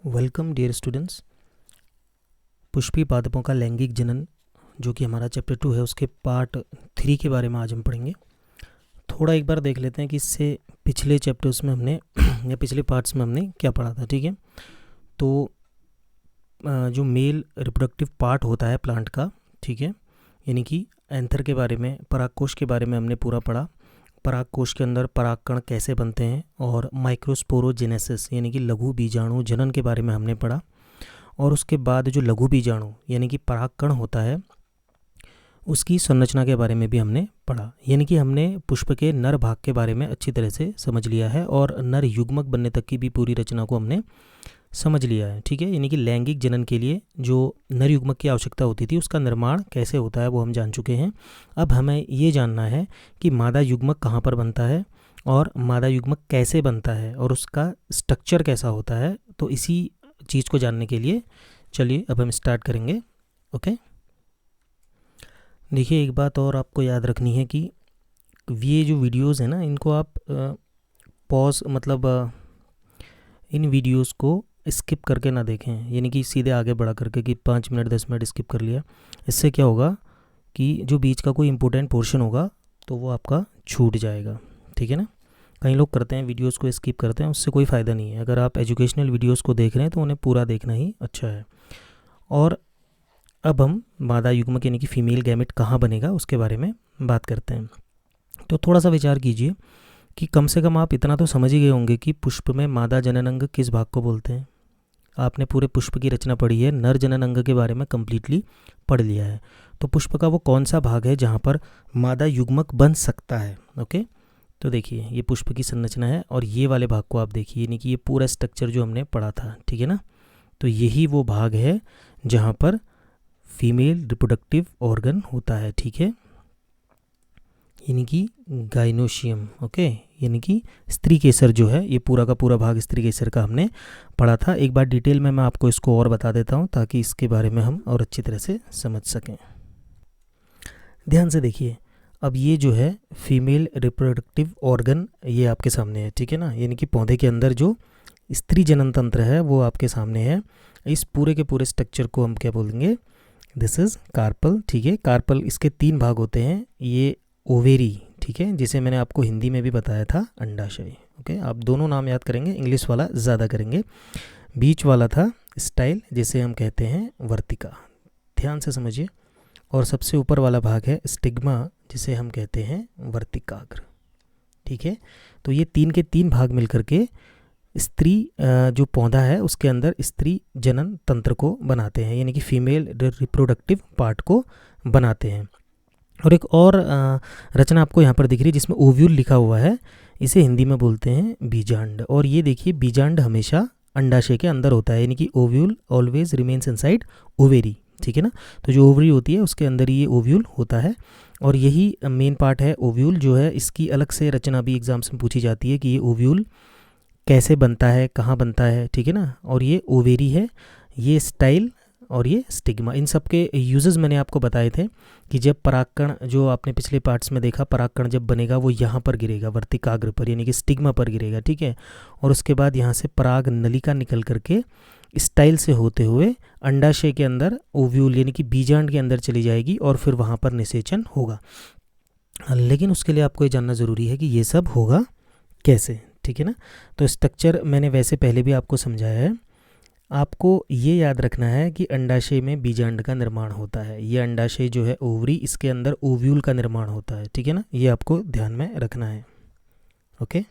Welcome dear students. Pushpi पादपों का लैंगिक जनन जो कि हमारा चैप्टर 2 है उसके पार्ट 3 के बारे में आज हम पढ़ेंगे। थोड़ा एक बार देख लेते हैं कि इससे पिछले चैप्टर्स में हमने या पिछले पार्ट्स में हमने क्या पढ़ा था। ठीक है, तो जो मेल रिप्रोडक्टिव पार्ट होता है प्लांट का, ठीक है, यानी कि एंथर के बारे में, परागकोश के बारे में हमने पूरा पढ़ा। परागकोश के अंदर परागकण कैसे बनते हैं और माइक्रोस्पोरोजेनेसिस यानी कि लघु बीजाणु जनन के बारे में हमने पढ़ा। और उसके बाद जो लघु बीजाणु यानी कि परागकण होता है उसकी संरचना के बारे में भी हमने पढ़ा। यानी कि हमने पुष्प के नर भाग के बारे में अच्छी तरह से समझ लिया है और नर युग्मक बनने तक की भी पूरी रचना को हमने समझ लिया है। ठीक है, यानी कि लैंगिक जनन के लिए जो नर युग्मक की आवश्यकता होती थी उसका निर्माण कैसे होता है वो हम जान चुके हैं। अब हमें ये जानना है कि मादा युग्मक कहाँ पर बनता है और मादा युग्मक कैसे बनता है और उसका स्ट्रक्चर कैसा होता है। तो इसी चीज़ को जानने के लिए चलिए अब हम स्टार्ट करेंगे। ओके, देखिए एक बात और आपको याद रखनी है कि ये जो वीडियोस है ना, इनको आप पॉज इन वीडियोस को स्किप करके ना देखें, यानी कि सीधे आगे बढ़ा करके कि 5 मिनट 10 मिनट स्किप कर लिया। इससे क्या होगा कि जो बीच का कोई इंपॉर्टेंट पोर्शन होगा तो वो आपका छूट जाएगा। ठीक है ना, कई लोग करते हैं वीडियोस को स्किप करते हैं, उससे कोई फ़ायदा नहीं है। अगर आप एजुकेशनल वीडियोस को देख रहे हैं तो उन्हें पूरा देखना ही अच्छा है। और अब हम मादा युग्मक यानी कि फीमेल गैमेट कहाँ बनेगा उसके बारे में बात करते हैं। तो थोड़ा सा विचार कीजिए कि कम से कम आप इतना तो समझ ही गए होंगे कि पुष्प में मादा जनन अंग किस भाग को बोलते हैं। आपने पूरे पुष्प की रचना पढ़ी है, नर जनन अंग के बारे में कंप्लीटली पढ़ लिया है। तो पुष्प का वो कौन सा भाग है जहाँ पर मादा युग्मक बन सकता है। ओके, तो देखिए ये पुष्प की संरचना है और ये वाले भाग को आप देखिए, यानी कि ये पूरा स्ट्रक्चर जो हमने पढ़ा था। ठीक है ना, तो यही वो भाग है जहाँ पर फीमेल रिप्रोडक्टिव ऑर्गन होता है। ठीक है, यानी कि गाइनोशियम। ओके, यानी कि स्त्री केसर जो है, ये पूरा का पूरा भाग स्त्री केसर का हमने पढ़ा था। एक बार डिटेल में मैं आपको इसको और बता देता हूँ ताकि इसके बारे में हम और अच्छी तरह से समझ सकें। ध्यान से देखिए, अब ये जो है फीमेल रिप्रोडक्टिव ऑर्गन ये आपके सामने है। ठीक है ना, यानी कि पौधे के अंदर जो स्त्री जनन तंत्र है वो आपके सामने है। इस पूरे के पूरे स्ट्रक्चर को हम क्या बोलेंगे, दिस इज़ कार्पल। ठीक है, कार्पल इसके 3 भाग होते हैं। ये ओवेरी, ठीक है, जिसे मैंने आपको हिंदी में भी बताया था अंडाशय। ओके, आप दोनों नाम याद करेंगे, इंग्लिश वाला ज़्यादा करेंगे। बीच वाला था स्टाइल जिसे हम कहते हैं वर्तिका, ध्यान से समझिए। और सबसे ऊपर वाला भाग है स्टिग्मा जिसे हम कहते हैं वर्तिकाग्र। ठीक है, तो ये 3 के 3 भाग मिलकर के स्त्री जो पौधा है उसके अंदर स्त्री जनन तंत्र को बनाते हैं, यानी कि फीमेल रिप्रोडक्टिव पार्ट को बनाते हैं। और एक और रचना आपको यहाँ पर दिख रही है जिसमें ओव्यूल लिखा हुआ है, इसे हिंदी में बोलते हैं बीजांड। और ये देखिए बीजांड हमेशा अंडाशय के अंदर होता है, यानी कि ovule always remains inside ovary. ठीक है ना, तो जो ओवरी होती है उसके अंदर ये ओव्यूल होता है और यही मेन पार्ट है ओव्यूल जो है। इसकी अलग से रचना भी एग्जाम्स में पूछी जाती है कि ये ओव्यूल कैसे बनता है, कहाँ बनता है। ठीक है ना, और ये ओवेरी है, ये स्टाइल और ये स्टिग्मा। इन सब के यूजेस मैंने आपको बताए थे कि जब परागकण, जो आपने पिछले पार्ट्स में देखा, परागकण जब बनेगा वो यहाँ पर गिरेगा वर्तिकाग्र पर, यानी कि स्टिग्मा पर गिरेगा। ठीक है, और उसके बाद यहाँ से पराग नलिका निकल करके स्टाइल से होते हुए अंडाशय के अंदर ओव्यूल यानी कि बीजांड के अंदर चली जाएगी और फिर वहाँ पर निषेचन होगा। लेकिन उसके लिए आपको ये जानना ज़रूरी है कि ये सब होगा कैसे। ठीक है ना, तो स्ट्रक्चर मैंने वैसे पहले भी आपको समझाया है। आपको ये याद रखना है कि अंडाशय में बीजांड का निर्माण होता है। ये अंडाशय जो है ओवरी, इसके अंदर ओव्यूल का निर्माण होता है। ठीक है ना, ये आपको ध्यान में रखना है। ओके,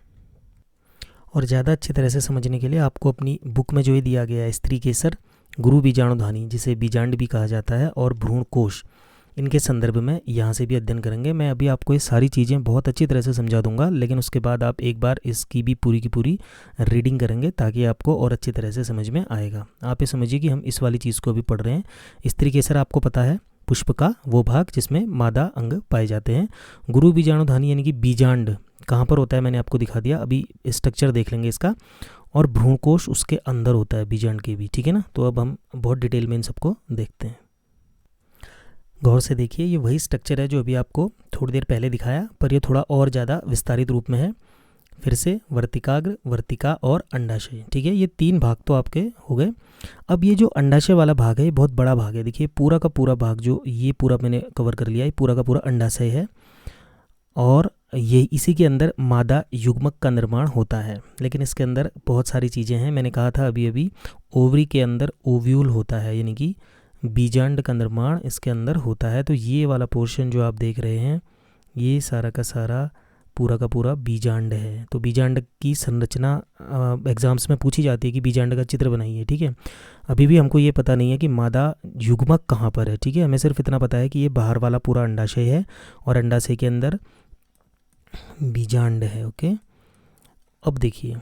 और ज़्यादा अच्छी तरह से समझने के लिए आपको अपनी बुक में जो ये दिया गया है स्त्री केसर, गुरु बीजाणुधानी जिसे बीजांड भी कहा जाता है, और भ्रूण कोश, इनके संदर्भ में यहाँ से भी अध्ययन करेंगे। मैं अभी आपको ये सारी चीज़ें बहुत अच्छी तरह से समझा दूंगा, लेकिन उसके बाद आप एक बार इसकी भी पूरी की पूरी रीडिंग करेंगे ताकि आपको और अच्छी तरह से समझ में आएगा। आप ये समझिए कि हम इस वाली चीज़ को भी पढ़ रहे हैं। स्त्री केसर आपको पता है पुष्प का वो भाग जिसमें मादा अंग पाए जाते हैं। गुरु बीजाणुधानी यानी कि बीजांड कहाँ पर होता है मैंने आपको दिखा दिया, अभी स्ट्रक्चर देख लेंगे इसका। और भ्रूणकोश उसके अंदर होता है बीजांड के भी। ठीक है ना, तो अब हम बहुत डिटेल में इन सबको देखते हैं। गौर से देखिए, ये वही स्ट्रक्चर है जो अभी आपको थोड़ी देर पहले दिखाया, पर ये थोड़ा और ज़्यादा विस्तारित रूप में है। फिर से वर्तिकाग्र, वर्तिका और अंडाशय। ठीक है, ये 3 भाग तो आपके हो गए। अब ये जो अंडाशय वाला भाग है ये बहुत बड़ा भाग है। देखिए पूरा का पूरा भाग जो ये पूरा मैंने कवर कर लिया है, पूरा का पूरा अंडाशय है और ये इसी के अंदर मादा युग्मक का निर्माण होता है। लेकिन इसके अंदर बहुत सारी चीज़ें हैं। मैंने कहा था अभी अभी ओवरी के अंदर ओव्यूल होता है, यानी कि बीजांड का निर्माण इसके अंदर होता है। तो ये वाला पोर्शन जो आप देख रहे हैं ये सारा का सारा पूरा का पूरा बीजांड है। तो बीजांड की संरचना एग्जाम्स में पूछी जाती है कि बीजांड का चित्र बनाइए। ठीक है, अभी भी हमको ये पता नहीं है कि मादा युग्मक कहाँ पर है। ठीक है, हमें सिर्फ इतना पता है कि ये बाहर वाला पूरा अंडाशय है और अंडाशय के अंदर बीजांड है। ओके, अब देखिए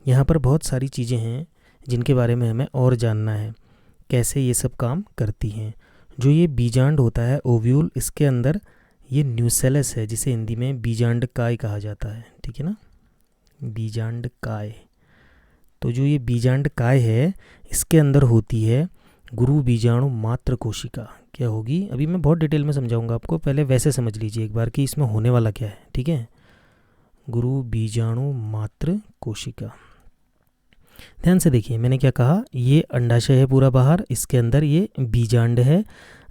यहाँ पर बहुत सारी चीज़ें हैं जिनके बारे में हमें और जानना है, कैसे ये सब काम करती हैं। जो ये बीजांड होता है ओव्यूल, इसके अंदर ये न्यूसेलस है जिसे हिंदी में बीजांड काय कहा जाता है। ठीक है ना, बीजांड काय। तो जो ये बीजांड काय है इसके अंदर होती है गुरु बीजाणु मात्र कोशिका। क्या होगी अभी मैं बहुत डिटेल में समझाऊंगा आपको, पहले वैसे समझ लीजिए एक बार कि इसमें होने वाला क्या है। ठीक है, गुरु बीजाणु मात्र कोशिका। ध्यान से देखिए मैंने क्या कहा, ये अंडाशय है पूरा बाहर, इसके अंदर ये बीजांड है,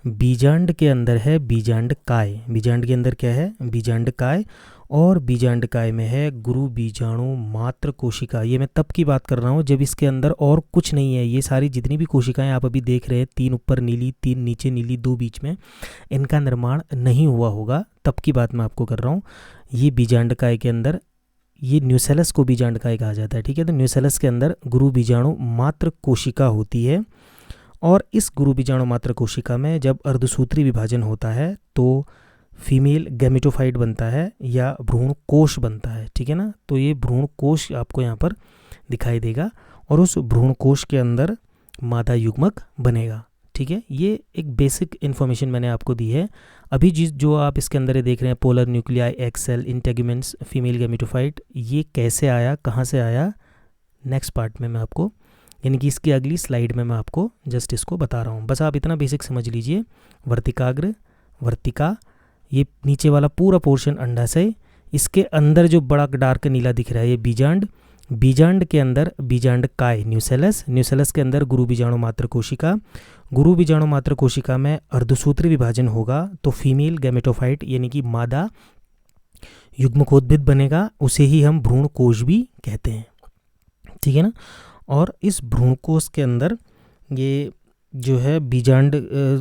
बीजांड के अंदर है बीजांड काय। बीजांड के अंदर क्या है, बीजांड काय, और बीजांड काय में है गुरु बीजाणु मात्र कोशिका। ये मैं तब की बात कर रहा हूँ जब इसके अंदर और कुछ नहीं है। ये सारी जितनी भी कोशिकाएं आप अभी देख रहे हैं, 3 ऊपर नीली, 3 नीचे नीली, 2 बीच में, इनका निर्माण नहीं हुआ होगा, तब की बात मैं आपको कर रहा हूँ। ये बीजांड काय के अंदर, ये न्यूसेलस को बीजांड काय कहा जाता है। ठीक है, तो न्यूसेलस के अंदर गुरु बीजाणु मात्र कोशिका होती है और इस गुरु बीजाणु मात्र कोशिका में जब अर्धसूत्री विभाजन होता है तो फीमेल गैमेटोफाइट बनता है या भ्रूण कोश बनता है। ठीक है ना, तो ये भ्रूण कोश आपको यहाँ पर दिखाई देगा और उस भ्रूण कोश के अंदर मादा युग्मक बनेगा। ठीक है, ये एक बेसिक इन्फॉर्मेशन मैंने आपको दी है। अभी जो आप इसके अंदर देख रहे हैं polar nuclei, egg cell, integuments, female gametophyte, ये कैसे आया, कहाँ से आया, नेक्स्ट पार्ट में मैं आपको, यानी कि इसकी अगली स्लाइड में मैं आपको जस्ट इसको बता रहा हूँ। बस आप इतना बेसिक समझ लीजिए, वर्तिकाग्र, वर्तिका, ये नीचे वाला पूरा पोर्शन अंडाशय, इसके अंदर जो बड़ा डार्क नीला दिख रहा है ये बीजांड, बीजांड के अंदर बीजांड काय न्यूसेलस, न्यूसेलस के अंदर गुरु बीजाणु मात्र कोशिका, गुरु बीजाणु मात्र कोशिका में अर्धसूत्री विभाजन होगा तो फीमेल गैमेटोफाइट यानी कि मादा युग्मकोद्भिद बनेगा, उसे ही हम भ्रूण कोश भी कहते हैं। ठीक है ना, और इस भ्रूण कोश के अंदर ये जो है बीजांड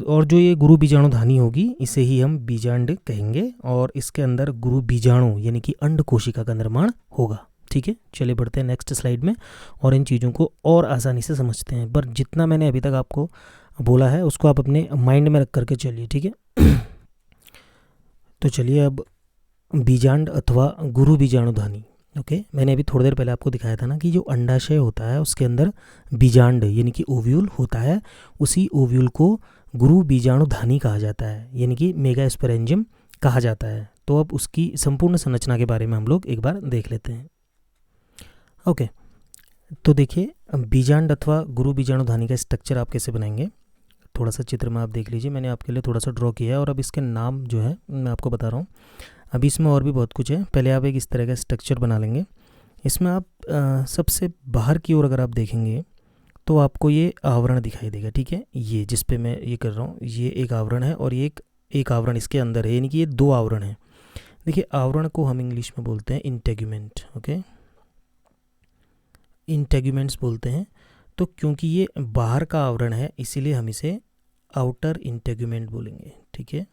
और जो ये गुरु बीजाणुधानी होगी इसे ही हम बीजांड कहेंगे और इसके अंदर गुरु बीजाणु यानी कि अंड कोशिका का निर्माण होगा। ठीक है, चलिए बढ़ते हैं नेक्स्ट स्लाइड में और इन चीज़ों को और आसानी से समझते हैं। पर जितना मैंने अभी तक आपको बोला है उसको आप अपने माइंड में रख करके चलिए। ठीक है, तो चलिए अब बीजांड अथवा गुरु बीजाणुधानी। ओके, मैंने अभी थोड़ी देर पहले आपको दिखाया था ना कि जो अंडाशय होता है उसके अंदर बीजांड यानी कि ओव्यूल होता है, उसी ओव्यूल को गुरु बीजाणुधानी कहा जाता है यानी कि मेगास्पोरेंजियम कहा जाता है। तो अब उसकी संपूर्ण संरचना के बारे में हम लोग एक बार देख लेते हैं। ओके, तो देखिए बीजांड अथवा गुरु बीजाणुधानी का स्ट्रक्चर आप कैसे बनाएंगे, थोड़ा सा चित्र में आप देख लीजिए, मैंने आपके लिए थोड़ा सा ड्रॉ किया है और अब इसके नाम जो है मैं आपको बता रहा हूँ। अभी इसमें और भी बहुत कुछ है, पहले आप एक इस तरह का स्ट्रक्चर बना लेंगे। इसमें आप सबसे बाहर की ओर अगर आप देखेंगे तो आपको ये आवरण दिखाई देगा। ठीक है, ये जिस पे मैं ये कर रहा हूँ ये एक आवरण है और ये एक आवरण इसके अंदर है, यानी कि ये 2 आवरण हैं। देखिए आवरण को हम इंग्लिश में बोलते हैं इंटेग्यूमेंट। ओके, इंटेग्यूमेंट्स बोलते हैं। तो क्योंकि ये बाहर का आवरण है इसीलिए हम इसे आउटर इंटेग्यूमेंट बोलेंगे। ठीक है,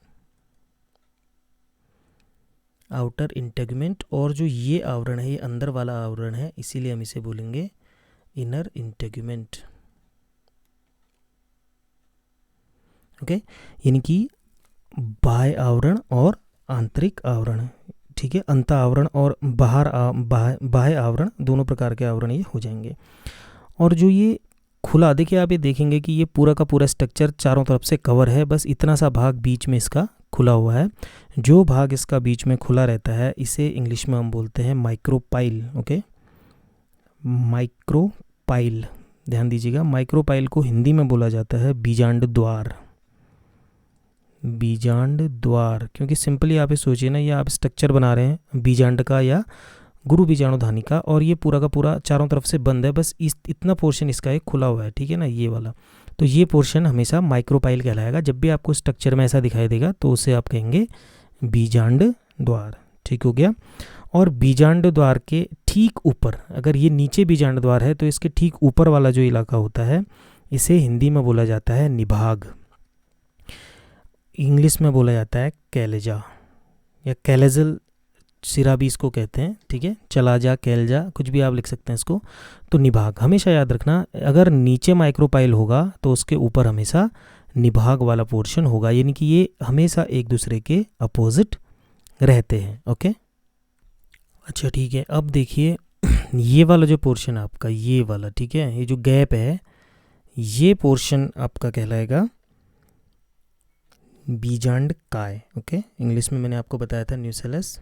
आउटर इंटेग्यूमेंट, और जो ये आवरण है ये अंदर वाला आवरण है इसीलिए हम इसे बोलेंगे इनर इंटेग्यूमेंट। ओके, यानी कि बाह्य आवरण और आंतरिक आवरण। ठीक है, अंत आवरण और बाह्य आवरण दोनों प्रकार के आवरण ये हो जाएंगे। और जो ये खुला, देखिए आप ये देखेंगे कि ये पूरा का पूरा स्ट्रक्चर चारों तरफ से कवर है, बस इतना सा भाग बीच में इसका खुला हुआ है। जो भाग इसका बीच में खुला रहता है इसे इंग्लिश में हम बोलते हैं माइक्रोपाइल। ओके, माइक्रोपाइल, ध्यान दीजिएगा, माइक्रोपाइल को हिंदी में बोला जाता है बीजांड द्वार। बीजांड द्वार, क्योंकि सिंपली आप ये सोचिए ना, ये आप स्ट्रक्चर बना रहे हैं बीजांड का या गुरु बीजाणुधानी का, और ये पूरा का पूरा चारों तरफ से बंद है, बस इतना पोर्शन इसका एक खुला हुआ है, ठीक है ना, ये वाला। तो ये पोर्शन हमेशा माइक्रोपाइल कहलाएगा। जब भी आपको स्ट्रक्चर में ऐसा दिखाई देगा तो उसे आप कहेंगे बीजांड द्वार, ठीक हो गया। और बीजांड द्वार के ठीक ऊपर, अगर ये नीचे बीजांड द्वार है तो इसके ठीक ऊपर वाला जो इलाका होता है इसे हिंदी में बोला जाता है निभाग, इंग्लिश में बोला जाता है कैलेजा या कैलेजल सिरा भी इसको कहते हैं, ठीक है, चला जा, कैलजा, कुछ भी आप लिख सकते हैं इसको। तो निभाग हमेशा याद रखना, अगर नीचे माइक्रोपाइल होगा तो उसके ऊपर हमेशा निभाग वाला पोर्शन होगा, यानी कि ये हमेशा एक दूसरे के अपोजिट रहते हैं। ओके, अच्छा ठीक है। अब देखिए ये वाला जो पोर्शन है आपका, ये वाला, ठीक है, ये जो गैप है, ये पोर्शन आपका कहलाएगा बीजांड काय। ओके, इंग्लिश में मैंने आपको बताया था न्यूसेलस।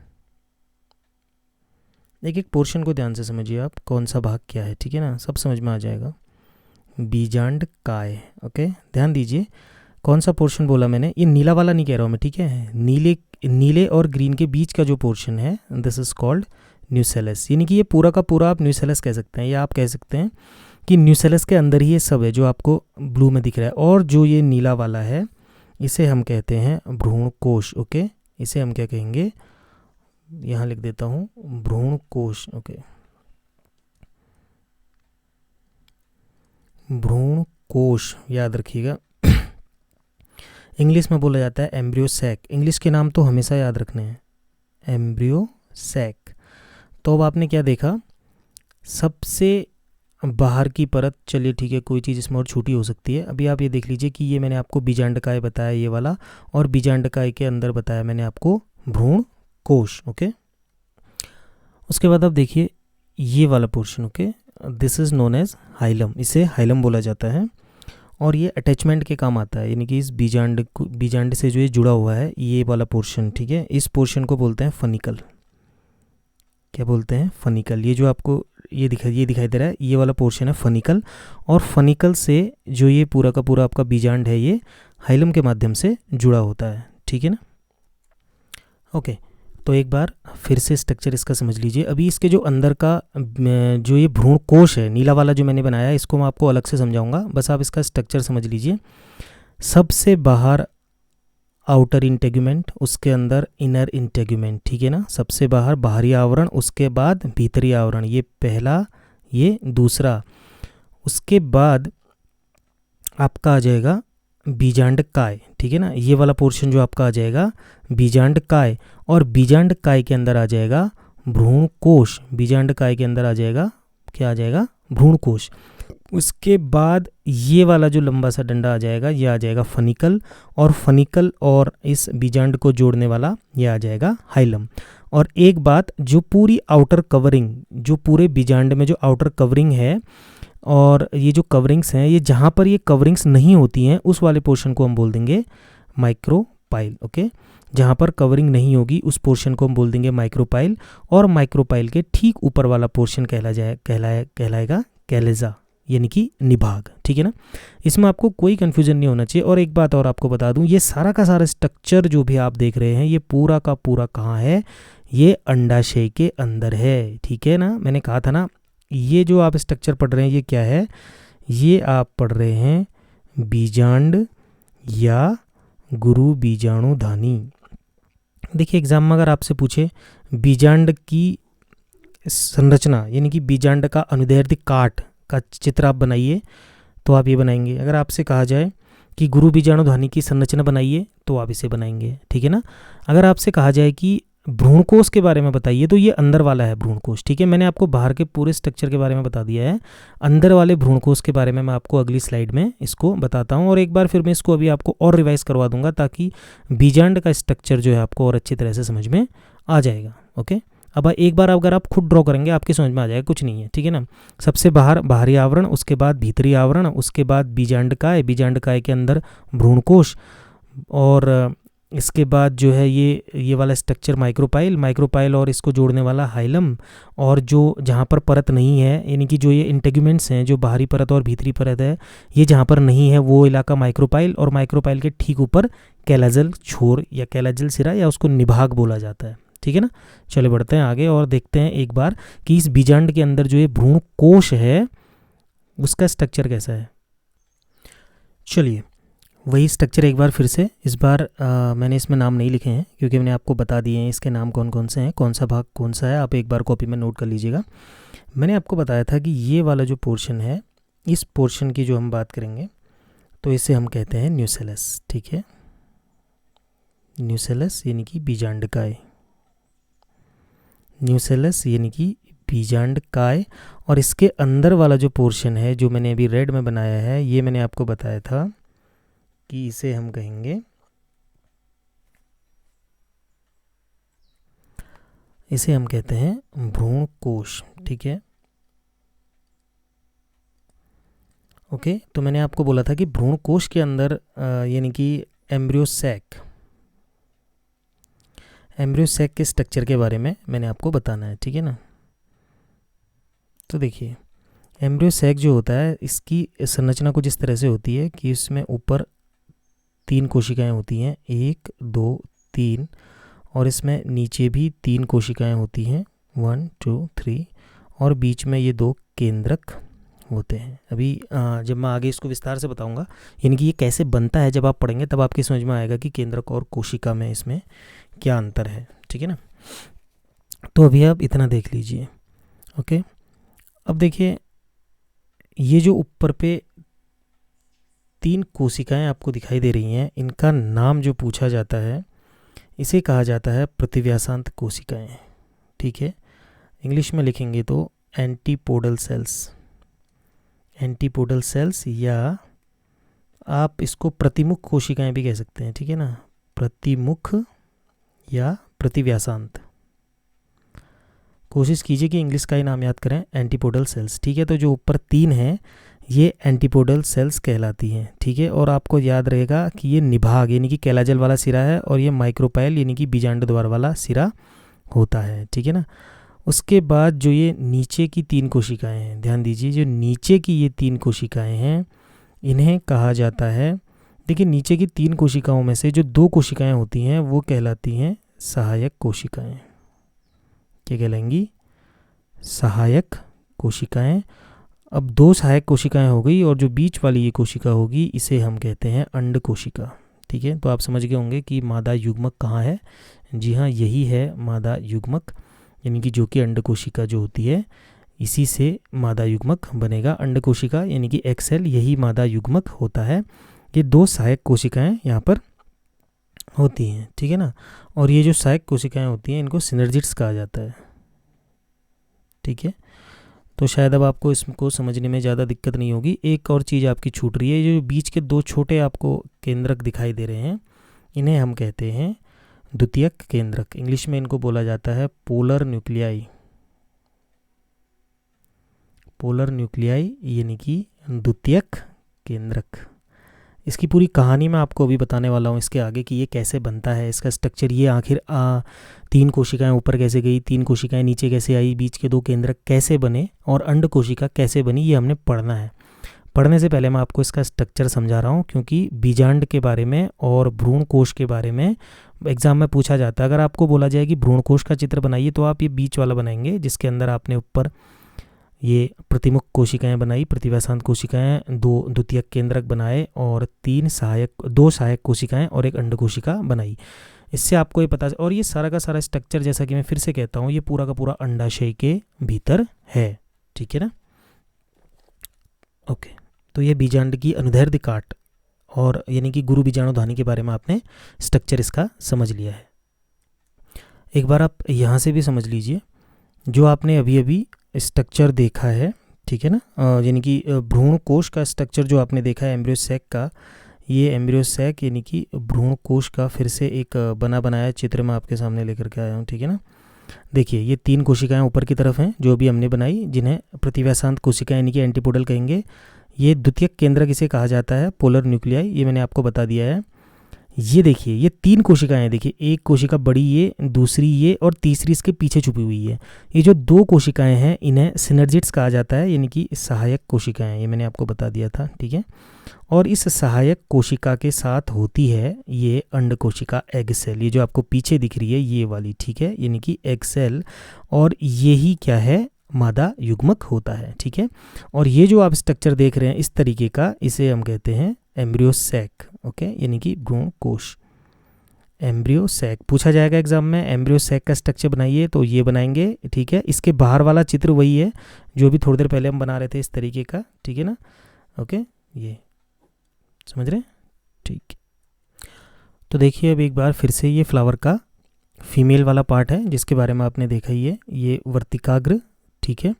एक एक पोर्शन को ध्यान से समझिए आप, कौन सा भाग क्या है, ठीक है ना, सब समझ में आ जाएगा। बीजांड काय, ओके, ध्यान दीजिए कौन सा पोर्शन बोला मैंने, ये नीला वाला नहीं कह रहा हूँ मैं, ठीक है, नीले और ग्रीन के बीच का जो पोर्शन है, दिस इज कॉल्ड न्यूसेलस, यानी कि ये पूरा का पूरा आप न्यूसेलस कह सकते हैं, या आप कह सकते हैं कि न्यूसेलस के अंदर ही ये सब है जो आपको ब्लू में दिख रहा है। और जो ये नीला वाला है इसे हम कहते हैं भ्रूणकोश। ओके, इसे हम क्या कहेंगे, यहाँ लिख देता हूँ भ्रूणकोश। ओके, भ्रूणकोश याद रखिएगा। इंग्लिश में बोला जाता है एम्ब्रियो सैक, इंग्लिश के नाम तो हमेशा याद रखने हैं, एम्ब्रियो सैक। तो अब आपने क्या देखा, सबसे बाहर की परत, चलिए ठीक है, कोई चीज़ इसमें और छोटी हो सकती है। अभी आप ये देख लीजिए कि ये मैंने आपको बीजांडकाय बताया ये वाला, और बीजांडकाय के अंदर बताया मैंने आपको भ्रूणकोश। ओके, उसके बाद आप देखिए ये वाला portion, okay, this is known as hilum, इसे हाइलम बोला जाता है, और ये अटैचमेंट के काम आता है, यानी कि इस बीजांड से जो ये जुड़ा हुआ है ये वाला पोर्शन, ठीक है, इस पोर्शन को बोलते हैं फनिकल। क्या बोलते हैं, फनिकल। ये जो आपको ये दिखाई दे रहा है, ये वाला पोर्शन है फनिकल, और फनिकल से जो ये पूरा का पूरा आपका बीजांड है ये हाइलम के माध्यम से जुड़ा होता है, ठीक है ना। ओके, तो एक बार फिर से स्ट्रक्चर इसका समझ लीजिए। अभी इसके जो अंदर का जो ये भ्रूणकोश है नीला वाला जो मैंने बनाया है, इसको मैं आपको अलग से समझाऊंगा, बस आप इसका स्ट्रक्चर समझ लीजिए। सबसे बाहर आउटर इंटेगुमेंट, उसके अंदर इनर इंटेगुमेंट, ठीक है ना, सबसे बाहर बाहरी आवरण, उसके बाद भीतरी आवरण, ये पहला ये दूसरा, उसके बाद आपका आ जाएगा बीजांडकाय, ठीक है ना, ये वाला पोर्शन जो आपका आ जाएगा बीजांडकाय, और बीजांडकाय के अंदर आ जाएगा भ्रूणकोश, बीजांडकाय के अंदर आ जाएगा क्या, आ जाएगा भ्रूणकोश। उसके बाद ये वाला जो लंबा सा डंडा आ जाएगा ये आ जाएगा फनिकल, और फनिकल और इस बीजांड को जोड़ने वाला ये आ जाएगा हाइलम। और एक बात, जो पूरी आउटर कवरिंग, जो पूरे बीजांड में जो आउटर कवरिंग है, और ये जो कवरिंग्स हैं, ये जहाँ पर ये कवरिंग्स नहीं होती हैं उस वाले पोर्शन को हम बोल देंगे माइक्रोपाइल। ओके, जहाँ पर कवरिंग नहीं होगी उस पोर्शन को हम बोल देंगे माइक्रोपाइल, और माइक्रोपाइल के ठीक ऊपर वाला पोर्शन कहलाएगा कैलेजा, यानी कि निभाग, ठीक है ना। इसमें आपको कोई कन्फ्यूजन नहीं होना चाहिए। और एक बात और आपको बता दूं, ये सारा का सारा स्ट्रक्चर जो भी आप देख रहे हैं ये पूरा का पूरा कहाँ है, ये अंडाशय के अंदर है, ठीक है ना। मैंने कहा था ना, ये जो आप स्ट्रक्चर पढ़ रहे हैं ये क्या है, ये आप पढ़ रहे हैं बीजांड या गुरु बीजाणुधानी। देखिए एग्जाम में अगर आपसे पूछे बीजांड की संरचना, यानी कि बीजांड का अनुदैर्ध्य काट का चित्र आप बनाइए, तो आप ये बनाएंगे। अगर आपसे कहा जाए कि गुरु बीजाणुधानी की संरचना बनाइए तो आप इसे बनाएंगे, ठीक है ना। अगर आपसे कहा जाए कि भ्रूणकोश के बारे में बताइए तो ये अंदर वाला है भ्रूणकोश, ठीक है। मैंने आपको बाहर के पूरे स्ट्रक्चर के बारे में बता दिया है, अंदर वाले भ्रूणकोश के बारे में मैं आपको अगली स्लाइड में इसको बताता हूँ। और एक बार फिर मैं इसको अभी आपको और रिवाइज करवा दूंगा ताकि बीजांड का स्ट्रक्चर जो है आपको और अच्छी तरह से समझ में आ जाएगा। ओके, अब एक बार अगर आप खुद ड्रॉ करेंगे आपके समझ में आ जाएगा, कुछ नहीं है, ठीक है ना। सबसे बाहर बाहरी आवरण, उसके बाद भीतरी आवरण, उसके बाद बीजांडकाय, बीजांडकाय के अंदर भ्रूणकोश, और इसके बाद जो है ये वाला स्ट्रक्चर माइक्रोपाइल और इसको जोड़ने वाला हाइलम, और जो जहाँ पर परत नहीं है, यानी कि जो ये इंटेगुमेंट्स हैं, जो बाहरी परत और भीतरी परत है, ये जहाँ पर नहीं है वो इलाका माइक्रोपाइल, और माइक्रोपाइल के ठीक ऊपर कैलाजल छोर या कैलाजल सिरा या उसको निभाग बोला जाता है, ठीक है ना। चले बढ़ते हैं आगे और देखते हैं एक बार कि इस बीजांड के अंदर जो ये भ्रूण कोश है उसका स्ट्रक्चर कैसा है। चलिए वही स्ट्रक्चर एक बार फिर से, इस बार मैंने इसमें नाम नहीं लिखे हैं क्योंकि मैंने आपको बता दिए हैं इसके नाम कौन कौन से हैं, कौन सा भाग कौन सा है, आप एक बार कॉपी में नोट कर लीजिएगा। मैंने आपको बताया था कि ये वाला जो पोर्शन है, इस पोर्शन की जो हम बात करेंगे तो इसे हम कहते हैं न्यूसेलस। ठीक है, न्यूसेलस यानी कि बीजांडकाय, न्यूसेलस यानी कि बीजांडकाय। और इसके अंदर वाला जो पोर्शन है जो मैंने अभी रेड में बनाया है, ये मैंने आपको बताया था कि इसे हम कहेंगे, इसे हम कहते हैं भ्रूण कोश। ठीक है, ओके। तो मैंने आपको बोला था कि भ्रूण कोश के अंदर यानी कि एम्ब्रियो सैक के स्ट्रक्चर के बारे में मैंने आपको बताना है। ठीक है ना। तो देखिए एम्ब्रियो सैक जो होता है इसकी संरचना कुछ इस तरह से होती है कि इसमें ऊपर 3 कोशिकाएं होती हैं, 1 2 3, और इसमें नीचे भी 3 कोशिकाएं होती हैं, 1 2 3, और बीच में ये 2 केंद्रक होते हैं। अभी जब मैं आगे इसको विस्तार से बताऊंगा, यानी कि ये कैसे बनता है, जब आप पढ़ेंगे तब आपकी समझ में आएगा कि केंद्रक और कोशिका में इसमें क्या अंतर है। ठीक है ना। तो अभी आप इतना देख लीजिए। ओके, अब देखिए ये जो ऊपर पे 3 कोशिकाएं आपको दिखाई दे रही हैं, इनका नाम जो पूछा जाता है इसे कहा जाता है प्रतिव्यासांत कोशिकाएं। ठीक है, इंग्लिश में लिखेंगे तो एंटीपोडल सेल्स, एंटीपोडल सेल्स, या आप इसको प्रतिमुख कोशिकाएं भी कह सकते हैं। ठीक है ना, प्रतिमुख या प्रतिव्यासांत। कोशिश कीजिए कि इंग्लिश का ही नाम याद करें, एंटीपोडल सेल्स। ठीक है, तो जो ऊपर 3 हैं ये एंटीपोडल सेल्स कहलाती हैं। ठीक है, और आपको याद रहेगा कि ये निभाग यानी कि कैलाजल वाला सिरा है और ये माइक्रोपाइल यानी कि बीजांड द्वार वाला सिरा होता है। ठीक है ना। उसके बाद जो ये नीचे की 3 कोशिकाएं हैं, ध्यान दीजिए, जो नीचे की ये 3 कोशिकाएं हैं इन्हें कहा जाता है, देखिए नीचे की 3 कोशिकाओं में से जो 2 कोशिकाएं होती हैं वो कहलाती हैं सहायक कोशिकाएं। क्या कहलाएंगी? सहायक कोशिकाएं। अब 2 सहायक कोशिकाएं हो गई और जो बीच वाली ये कोशिका होगी इसे हम कहते हैं अंड कोशिका। ठीक है, तो आप समझ गए होंगे कि मादा युग्मक कहाँ है। जी हाँ, यही है मादा युग्मक, यानी कि जो कि अंड कोशिका जो होती है इसी से मादा युग्मक बनेगा। अंड कोशिका यानी कि एक्स सेल, यही मादा युग्मक होता है। ये 2 सहायक कोशिकाएं यहाँ पर होती हैं। ठीक है ना, और ये जो सहायक कोशिकाएं होती हैं इनको सिनर्जिड्स कहा जाता है। ठीक है, तो शायद अब आपको इसको समझने में ज़्यादा दिक्कत नहीं होगी। एक और चीज़ आपकी छूट रही है, जो बीच के 2 छोटे आपको केंद्रक दिखाई दे रहे हैं इन्हें हम कहते हैं द्वितीयक केंद्रक। इंग्लिश में इनको बोला जाता है पोलर न्यूक्लियाई। पोलर न्यूक्लियाई यानी कि द्वितीयक केंद्रक। इसकी पूरी कहानी मैं आपको अभी बताने वाला हूँ इसके आगे कि ये कैसे बनता है, इसका स्ट्रक्चर, ये आखिर 3 कोशिकाएं ऊपर कैसे गई, 3 कोशिकाएं नीचे कैसे आई, बीच के 2 केंद्रक कैसे बने और अंड कोशिका कैसे बनी, ये हमने पढ़ना है। पढ़ने से पहले मैं आपको इसका स्ट्रक्चर समझा रहा हूँ, क्योंकि बीजांड के बारे में और भ्रूण कोश के बारे में एग्जाम में पूछा जाता है। अगर आपको बोला जाए कि भ्रूण कोश का चित्र बनाइए तो आप ये बीच वाला बनाएंगे जिसके अंदर आपने ऊपर ये प्रतिमुख कोशिकाएं बनाई, प्रतिव्यासांत कोशिकाएं, 2 द्वितीयक केंद्रक बनाए और 2 सहायक कोशिकाएं और 1 अंड कोशिका बनाई। इससे आपको ये पता, और ये सारा का सारा स्ट्रक्चर जैसा कि मैं फिर से कहता हूँ ये पूरा का पूरा अंडाशय के भीतर है। ठीक है ना। ओके, तो ये बीजांड की अनुदैर्ध्य काट और यानी कि गुरु बीजाणुधानी के बारे में आपने स्ट्रक्चर इसका समझ लिया है। एक बार आप यहाँ से भी समझ लीजिए, जो आपने अभी अभी स्ट्रक्चर देखा है, ठीक है ना, यानी कि भ्रूण कोश का स्ट्रक्चर जो आपने देखा है एम्ब्रियो सैक का, ये एम्ब्रियो सैक यानी कि भ्रूण कोश का फिर से एक बना बनाया चित्र मैं आपके सामने लेकर के आया हूँ। ठीक है ना, देखिए ये 3 कोशिकाएं ऊपर की तरफ हैं जो भी हमने बनाई, जिन्हें प्रतिव्यासांत कोशिकाएं यानी कि एंटीपोडल कहेंगे। ये द्वितीयक केंद्रक इसे कहा जाता है पोलर न्यूक्लियाई, ये मैंने आपको बता दिया है। ये देखिए ये 3 कोशिकाएं हैं, देखिए एक कोशिका बड़ी ये, दूसरी ये और तीसरी इसके पीछे छुपी हुई है। ये जो 2 कोशिकाएं हैं इन्हें सिनर्जिड्स कहा जाता है, यानी कि सहायक कोशिकाएं, ये मैंने आपको बता दिया था, ठीक है। और इस सहायक कोशिका के साथ होती है ये अंड कोशिका एग सेल, ये जो आपको पीछे दिख रही है ये वाली, ठीक है, यानी कि एग सेल। और यही क्या है, मादा युग्मक होता है, ठीक है। और ये जो आप स्ट्रक्चर देख रहे हैं इस तरीके का, इसे हम कहते हैं एम्ब्रियो सैक, ओके, यानी कि भ्रूण कोश। एम्ब्रियो सैक पूछा जाएगा एग्जाम में, एम्ब्रियो सैक का स्ट्रक्चर बनाइए, तो ये बनाएंगे, ठीक है। इसके बाहर वाला चित्र वही है जो भी थोड़ी देर पहले हम बना रहे थे, इस तरीके का, ठीक है ना, ओके, ये समझ रहे हैं, ठीक। तो देखिए अब एक बार फिर से ये फ्लावर का फीमेल वाला पार्ट है जिसके बारे में आपने देखा ही है, ये वर्तिकाग्र, ठीक है,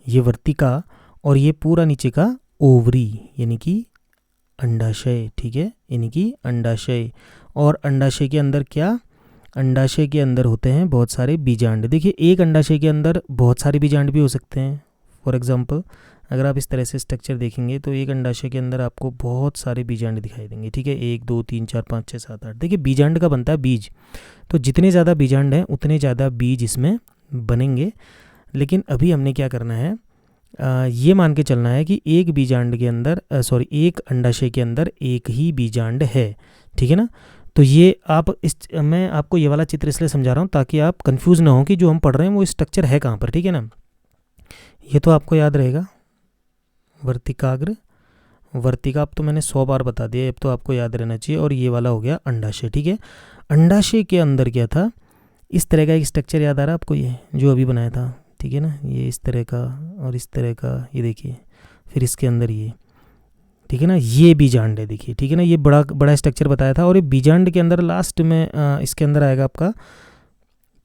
ये वर्तिका, और ये पूरा नीचे का ओवरी यानी कि अंडाशय, ठीक है, यानी कि अंडाशय। और अंडाशय के अंदर क्या, अंडाशय के अंदर होते हैं बहुत सारे बीजांड। देखिए एक अंडाशय के अंदर बहुत सारे बीजांड भी हो सकते हैं। फॉर एग्जांपल अगर आप इस तरह से स्ट्रक्चर देखेंगे तो एक अंडाशय के अंदर आपको बहुत सारे बीजांड दिखाई देंगे, ठीक है, 1 2 3 4 5 6 7 8। देखिए बीजांड का बनता है बीज, तो जितने ज़्यादा बीजांड हैं उतने ज़्यादा बीज इसमें बनेंगे। लेकिन अभी हमने क्या करना है, ये मान के चलना है कि एक बीजांड के अंदर एक अंडाशय के अंदर एक ही बीजांड है, ठीक है ना। तो ये आप मैं आपको ये वाला चित्र इसलिए समझा रहा हूँ ताकि आप कंफ्यूज ना हो कि जो हम पढ़ रहे हैं वो स्ट्रक्चर है कहाँ पर, ठीक है ना। ये तो आपको याद रहेगा, वर्तिकाग्र, वर्तिका अब तो मैंने 100 बार बता दिया, अब तो आपको याद रहना चाहिए। और ये वाला हो गया अंडाशय, ठीक है। अंडाशय के अंदर क्या था, इस तरह का एक स्ट्रक्चर याद आ रहा है आपको, ये जो अभी बनाया था, ठीक है ना, ये इस तरह का और इस तरह का, ये देखिए, फिर इसके अंदर ये, ठीक है ना, ये बीजांड है, देखिए, ठीक है ना, ये बड़ा बड़ा स्ट्रक्चर बताया था। और ये बीजांड के अंदर लास्ट में इसके अंदर आएगा आपका,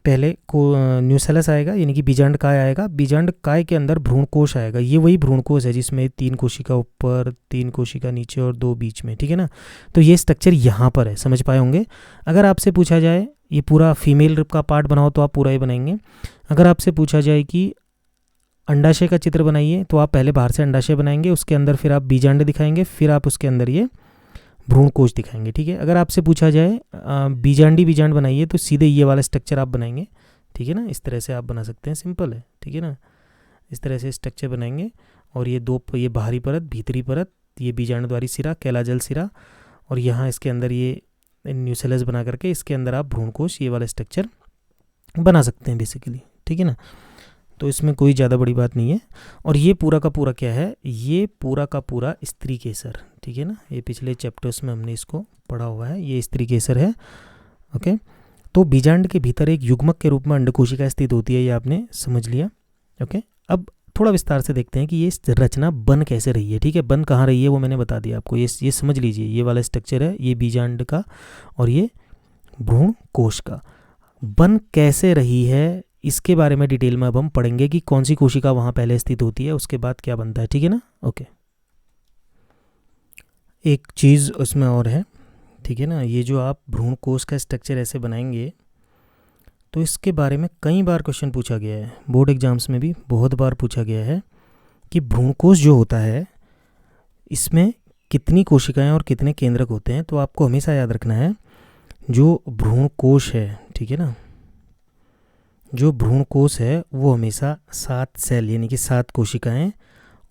पहले को न्यूसेलस आएगा, यानी कि बीजांड काय आएगा, बीजांड काय के अंदर भ्रूणकोश आएगा। ये वही भ्रूणकोश है जिसमें 3 कोशिका ऊपर, 3 कोशिका नीचे और 2 बीच में, ठीक है ना। तो ये स्ट्रक्चर यहाँ पर है, समझ पाए होंगे। अगर आपसे पूछा जाए ये पूरा फीमेल का पार्ट बनाओ तो आप पूरा ही बनाएंगे। अगर आपसे पूछा जाए कि अंडाशय का चित्र बनाइए तो आप पहले बाहर से अंडाशय बनाएंगे, उसके अंदर फिर आप बीजांड दिखाएंगे, फिर आप उसके अंदर ये भ्रूणकोश दिखाएंगे, ठीक है। अगर आपसे पूछा जाए बीजांड बनाइए तो सीधे ये वाला स्ट्रक्चर आप बनाएंगे, ठीक है ना, इस तरह से आप बना सकते हैं, सिंपल है, ठीक है ना। इस तरह से स्ट्रक्चर बनाएंगे और ये बाहरी परत, भीतरी परत, ये बीजांडद्वारी सिरा, कैलाजल सिरा, और यहाँ इसके अंदर ये न्यूसेलस बना करके इसके अंदर आप भ्रूणकोश, ये वाला स्ट्रक्चर बना सकते हैं बेसिकली, ठीक है ना। तो इसमें कोई ज़्यादा बड़ी बात नहीं है। और ये पूरा का पूरा क्या है, ये पूरा का पूरा स्त्री केसर, ठीक है ना, ये पिछले चैप्टर्स में हमने इसको पढ़ा हुआ है, ये स्त्री केसर है, ओके। तो बीजांड के भीतर एक युग्मक के रूप में अंडकोशिका स्थित होती है, ये आपने समझ लिया, ओके। अब थोड़ा विस्तार से देखते हैं कि ये रचना बन कैसे रही है, ठीक है, बन कहाँ रही है वो मैंने बता दिया आपको, ये समझ लीजिए, ये वाला स्ट्रक्चर है, ये बीजांड का और ये भ्रूणकोश का। बन कैसे रही है इसके बारे में डिटेल में अब हम पढ़ेंगे कि कौन सी कोशिका वहाँ पहले स्थित होती है, उसके बाद क्या बनता है, ठीक है ना, ओके। एक चीज़ उसमें और है, ठीक है ना, ये जो आप भ्रूणकोश का स्ट्रक्चर ऐसे बनाएंगे तो इसके बारे में कई बार क्वेश्चन पूछा गया है, बोर्ड एग्जाम्स में भी बहुत बार पूछा गया है कि भ्रूणकोश जो होता है इसमें कितनी कोशिकाएं और कितने केंद्रक होते हैं। तो आपको हमेशा याद रखना है जो भ्रूणकोश है, ठीक है ना, जो भ्रूणकोश है वो हमेशा 7 सेल यानी कि 7 कोशिकाएं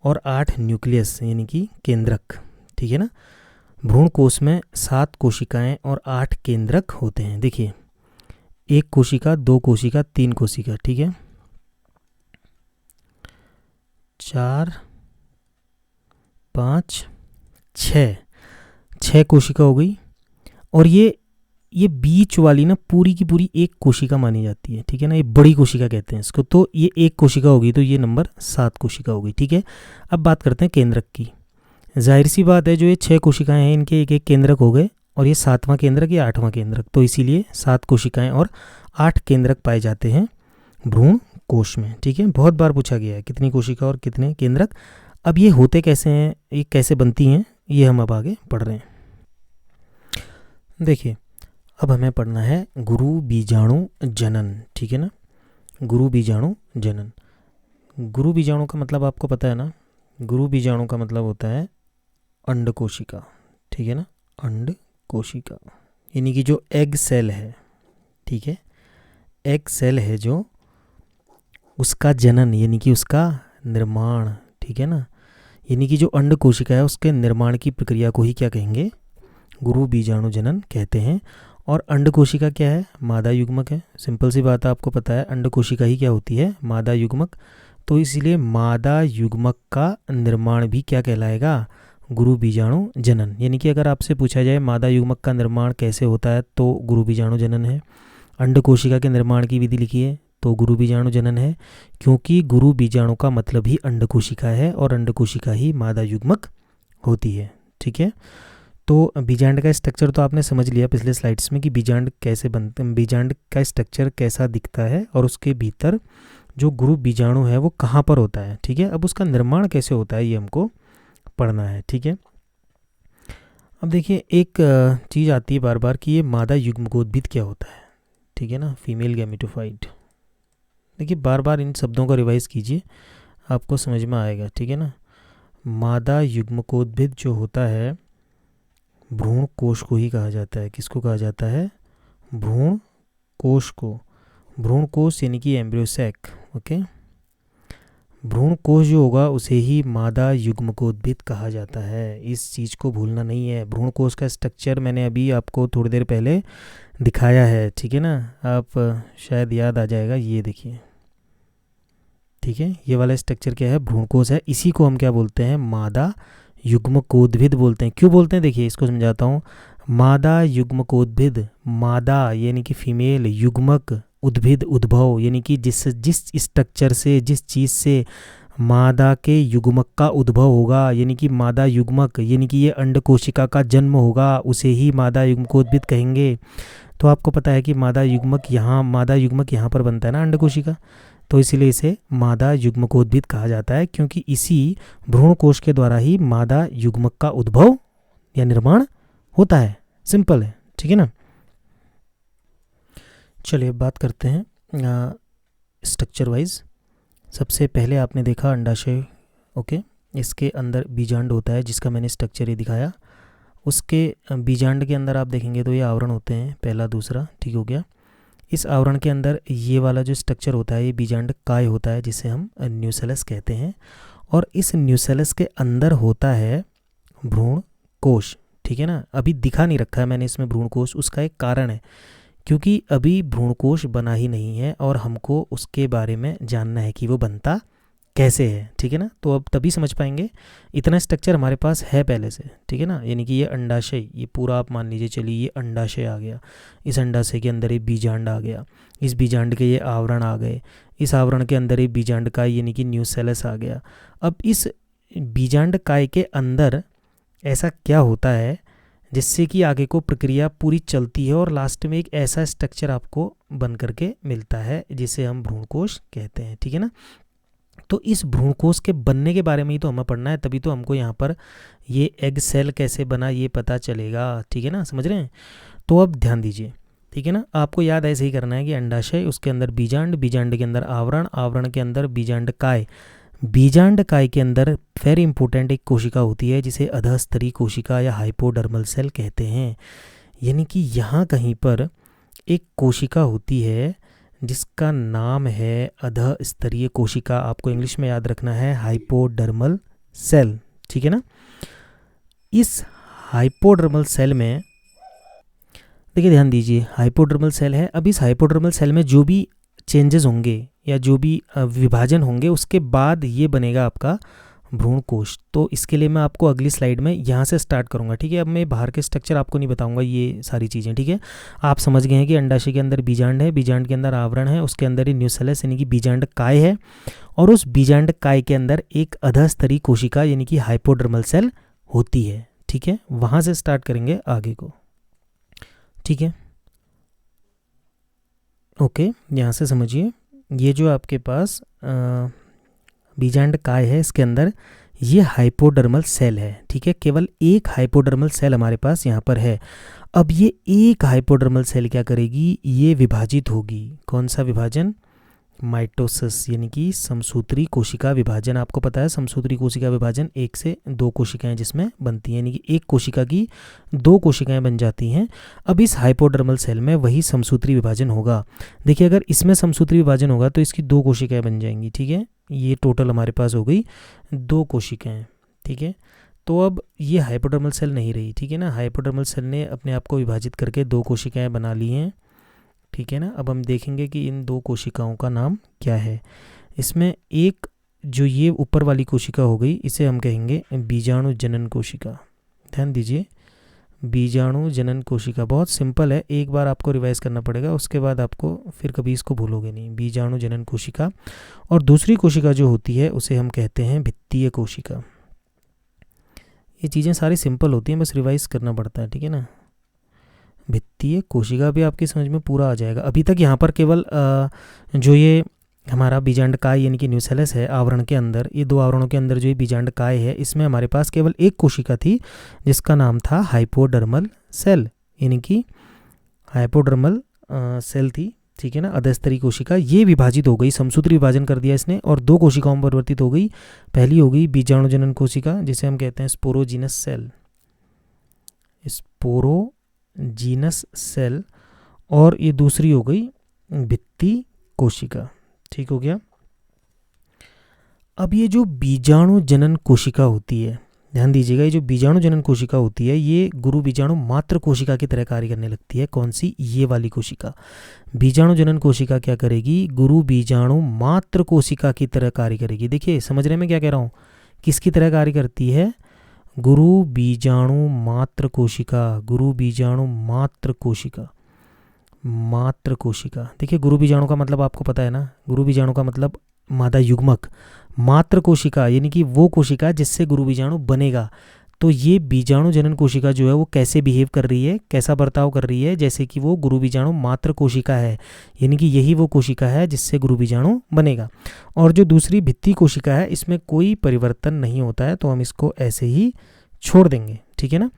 और 8 न्यूक्लियस यानी कि केंद्रक, ठीक है ना। भ्रूणकोश में 7 कोशिकाएं और 8 केंद्रक होते हैं। देखिए 1 कोशिका, 2 कोशिका, 3 कोशिका, ठीक है, 4 5 6 कोशिका हो गई। और ये बीच वाली ना पूरी की पूरी 1 कोशिका मानी जाती है, ठीक है ना, ये बड़ी कोशिका कहते हैं इसको। तो ये 1 कोशिका होगी तो ये नंबर 7 कोशिका होगी, ठीक है। अब बात करते हैं केंद्रक की। जाहिर सी बात है जो ये 6 कोशिकाएं हैं इनके एक केंद्रक हो गए और ये 7वां केंद्रक, ये 8वां केंद्रक, तो इसीलिए 7 कोशिकाएं और 8 केंद्रक पाए जाते हैं भ्रूणकोश में, ठीक है। बहुत बार पूछा गया है कितनी कोशिका और कितने केंद्रक। अब ये होते कैसे हैं, ये कैसे बनती हैं, ये हम अब आगे पढ़ रहे हैं। देखिए अब हमें पढ़ना है गुरु बीजाणु जनन, ठीक है ना, गुरु बीजाणु जनन। गुरु बीजाणु का मतलब आपको पता है ना, गुरु बीजाणु का मतलब होता है अंड कोशिका, ठीक है ना, अंड कोशिका, यानी कि जो एग सेल है, ठीक है, एग सेल है जो, उसका जनन यानी कि उसका निर्माण, ठीक है ना, यानी कि जो अंड कोशिका है उसके निर्माण की प्रक्रिया को ही क्या कहेंगे, गुरु बीजाणु जनन कहते हैं। और अंड कोशिका क्या है, मादा युग्मक है। सिंपल सी बात है, आपको पता है अंड कोशिका ही क्या होती है, मादा युग्मक। तो इसलिए मादा युग्मक का निर्माण भी क्या कहलाएगा, गुरु बीजाणु जनन। यानी कि अगर आपसे पूछा जाए मादा युग्मक का निर्माण कैसे होता है तो गुरु बीजाणु जनन है। अंड कोशिका के निर्माण की विधि लिखिए तो गुरु बीजाणु जनन है, क्योंकि गुरु बीजाणु का मतलब ही अंड कोशिका है और अंड कोशिका ही मादा युग्मक होती है, ठीक है। तो बीजांड का स्ट्रक्चर तो आपने समझ लिया पिछले स्लाइड्स में कि बीजांड कैसे बनते हैं, बीजांड का स्ट्रक्चर कैसा दिखता है और उसके भीतर जो गुरु बीजाणु है वो कहाँ पर होता है, ठीक है। अब उसका निर्माण कैसे होता है ये हमको पढ़ना है, ठीक है। अब देखिए एक चीज़ आती है बार बार कि ये मादा युग्मकोद्भिद क्या होता है, ठीक है ना, फीमेल गैमेटोफाइट। देखिए बार बार इन शब्दों को रिवाइज कीजिए, आपको समझ में आएगा, ठीक है ना। मादा युग्मकोद्भिद जो होता है भ्रूण कोश को ही कहा जाता है। किसको कहा जाता है, भ्रूण कोश को। भ्रूण कोश यानी कि एम्ब्रियो सैक, ओके। भ्रूण कोश जो होगा उसे ही मादा युग्मकोद्भिद कहा जाता है, इस चीज़ को भूलना नहीं है। भ्रूण कोश का स्ट्रक्चर मैंने अभी आपको थोड़ी देर पहले दिखाया है, ठीक है ना, आप शायद याद आ जाएगा। ये देखिए, ठीक है, ये वाला स्ट्रक्चर क्या है, भ्रूण कोश है। इसी को हम क्या बोलते हैं, मादा युग्मकोद्भिद बोलते हैं। क्यों बोलते हैं, देखिए इसको समझाता हूँ। मादा युग्मकोद्भिद, मादा यानी कि फीमेल, युग्मक, उद्भिद उद्भव यानी कि जिस स्ट्रक्चर से, जिस चीज़ से मादा के युग्मक का उद्भव होगा, यानी कि मादा युग्मक यानी कि ये अंड कोशिका का जन्म होगा, उसे ही मादा युग्मकोद्भिद कहेंगे। तो आपको पता है कि मादा युग्मक यहाँ पर बनता है ना, अंड कोशिका, तो इसीलिए इसे मादा युग्मकोद्भिद कहा जाता है, क्योंकि इसी भ्रूण कोश के द्वारा ही मादा युग्मक का उद्भव या निर्माण होता है। सिंपल है, ठीक है ना। चलिए बात करते हैं स्ट्रक्चर वाइज। सबसे पहले आपने देखा अंडाशय, ओके, इसके अंदर बीजांड होता है जिसका मैंने स्ट्रक्चर ये दिखाया। उसके बीजांड के अंदर आप देखेंगे तो ये आवरण होते हैं, पहला दूसरा, ठीक हो गया। इस आवरण के अंदर ये वाला जो स्ट्रक्चर होता है ये बीजांड काय होता है, जिसे हम न्यूसेलस कहते हैं। और इस न्यूसेलस के अंदर होता है भ्रूण कोश, ठीक है ना। अभी दिखा नहीं रखा है मैंने इसमें भ्रूण कोश, उसका एक कारण है, क्योंकि अभी भ्रूण कोश बना ही नहीं है और हमको उसके बारे में जानना है कि वो बनता कैसे है, ठीक है ना। तो अब तभी समझ पाएंगे। इतना स्ट्रक्चर हमारे पास है पहले से, ठीक है ना। यानी कि ये अंडाशय, ये पूरा आप मान लीजिए, चलिए ये अंडाशय आ गया, इस अंडाशय के अंदर ये बीजांड आ गया, इस बीजांड के ये आवरण आ गए, इस आवरण के अंदर ये बीजांड काय यानी कि न्यूसेलस आ गया। अब इस बीजांड काय के अंदर ऐसा क्या होता है जिससे कि आगे को प्रक्रिया पूरी चलती है और लास्ट में एक ऐसा स्ट्रक्चर आपको बन करके मिलता है जिसे हम भ्रूणकोश कहते हैं, ठीक है ना। तो इस भ्रूणकोश के बनने के बारे में ही तो हमें पढ़ना है, तभी तो हमको यहाँ पर ये एग सेल कैसे बना ये पता चलेगा, ठीक है ना, समझ रहे हैं। तो अब ध्यान दीजिए, ठीक है ना, आपको याद ऐसे ही करना है कि अंडाशय, उसके अंदर बीजांड, बीजांड के अंदर आवरण, आवरण के अंदर बीजांड काय, बीजांड काय के अंदर वेरी इंपॉर्टेंट एक कोशिका होती है जिसे अधस्तरी कोशिका या हाइपोडर्मल सेल कहते हैं। यानी कि यहाँ कहीं पर एक कोशिका होती है जिसका नाम है अधस्तरीय कोशिका, आपको इंग्लिश में याद रखना है हाइपोडर्मल सेल, ठीक है ना। इस हाइपोडर्मल सेल में देखिए, ध्यान दीजिए, हाइपोडर्मल सेल है। अब इस हाइपोडर्मल सेल में जो भी चेंजेस होंगे या जो भी विभाजन होंगे उसके बाद ये बनेगा आपका भ्रूणकोश। तो इसके लिए मैं आपको अगली स्लाइड में यहाँ से स्टार्ट करूँगा, ठीक है। अब मैं बाहर के स्ट्रक्चर आपको नहीं बताऊँगा, ये सारी चीज़ें, ठीक है। आप समझ गए हैं कि अंडाशय के अंदर बीजांड है, बीजांड के अंदर आवरण है, उसके अंदर ही न्यूसेलस यानी कि बीजांड काय है, और उस बीजांड काय के अंदर एक अधस्तरी कोशिका यानी कि हाइपोडर्मल सेल होती है, ठीक है। वहाँ से स्टार्ट करेंगे आगे को, ठीक है, ओके। यहाँ से समझिए, ये जो आपके पास बीजांड काय है इसके अंदर ये हाइपोडर्मल सेल है, ठीक है। केवल एक हाइपोडर्मल सेल हमारे पास यहाँ पर है। अब ये एक हाइपोडर्मल सेल क्या करेगी, ये विभाजित होगी। कौन सा विभाजन, माइटोसिस यानी कि समसूत्री कोशिका विभाजन। आपको पता है समसूत्री कोशिका विभाजन 1 से 2 कोशिकाएं जिसमें बनती हैं, यानी कि एक कोशिका की 2 कोशिकाएं बन जाती हैं। अब इस हाइपोडर्मल सेल में वही समसूत्री विभाजन होगा। देखिए अगर इसमें समसूत्री विभाजन होगा तो इसकी 2 कोशिकाएं बन जाएंगी, ठीक है। ये टोटल हमारे पास हो गई 2 कोशिकाएं, ठीक है। तो अब ये हाइपोडर्मल सेल नहीं रही, ठीक है ना। हाइपोडर्मल सेल ने अपने आप को विभाजित करके 2 कोशिकाएं बना ली हैं, ठीक है ना। अब हम देखेंगे कि इन 2 कोशिकाओं का नाम क्या है। इसमें एक जो ये ऊपर वाली कोशिका हो गई इसे हम कहेंगे बीजाणु जनन कोशिका। ध्यान दीजिए, बीजाणु जनन कोशिका बहुत सिंपल है, एक बार आपको रिवाइज करना पड़ेगा, उसके बाद आपको फिर कभी इसको भूलोगे नहीं। बीजाणु जनन कोशिका। और दूसरी कोशिका जो होती है उसे हम कहते हैं भित्तीय कोशिका। ये चीज़ें सारी सिंपल होती हैं, बस रिवाइज करना पड़ता है, ठीक है ना। भित्तीय कोशिका भी आपकी समझ में पूरा आ जाएगा। अभी तक यहाँ पर केवल जो ये हमारा बीजांडकाय यानी कि न्यूसेलस है आवरण के अंदर, ये 2 आवरणों के अंदर जो ये बीजांडकाय है इसमें हमारे पास केवल एक कोशिका थी जिसका नाम था हाइपोडर्मल सेल, यानी कि हाइपोडर्मल सेल थी, ठीक है ना। अधस्तरी कोशिका ये विभाजित हो गई, समसूत्री विभाजन कर दिया इसने और 2 कोशिकाओं में परिवर्तित हो गई। पहली हो गई बीजाणुजनन कोशिका जिसे हम कहते हैं स्पोरोजीनस सेल, स्पोरोजीनस सेल, और ये दूसरी हो गई भित्ती कोशिका, ठीक हो गया। अब ये जो बीजाणु जनन कोशिका होती है, ध्यान दीजिएगा, ये जो बीजाणु जनन कोशिका होती है ये गुरु बीजाणु मात्र कोशिका की तरह कार्य करने लगती है। कौन सी? ये वाली कोशिका। बीजाणु जनन कोशिका क्या करेगी? गुरु बीजाणु मात्र कोशिका की तरह कार्य करेगी। देखिए समझ रहे हैं मैं क्या कह रहा हूँ, किसकी तरह कार्य करती है? गुरु बीजाणु मात्र कोशिका, गुरु बीजाणु मात्र कोशिका, मात्र कोशिका। देखिए गुरु बीजाणु का मतलब आपको पता है ना, गुरु बीजाणु का मतलब मादा युग्मक, मात्र कोशिका यानी कि वो कोशिका जिससे गुरु बीजाणु बनेगा। तो ये बीजाणु जनन कोशिका जो है वो कैसे बिहेव कर रही है, कैसा बर्ताव कर रही है, जैसे कि वो गुरु बीजाणु मात्र कोशिका है, यानी कि यही वो कोशिका है जिससे गुरु बीजाणु बनेगा। और जो दूसरी भित्ती कोशिका है इसमें कोई परिवर्तन नहीं होता है, तो हम इसको ऐसे ही छोड़ देंगे, ठीक है ना।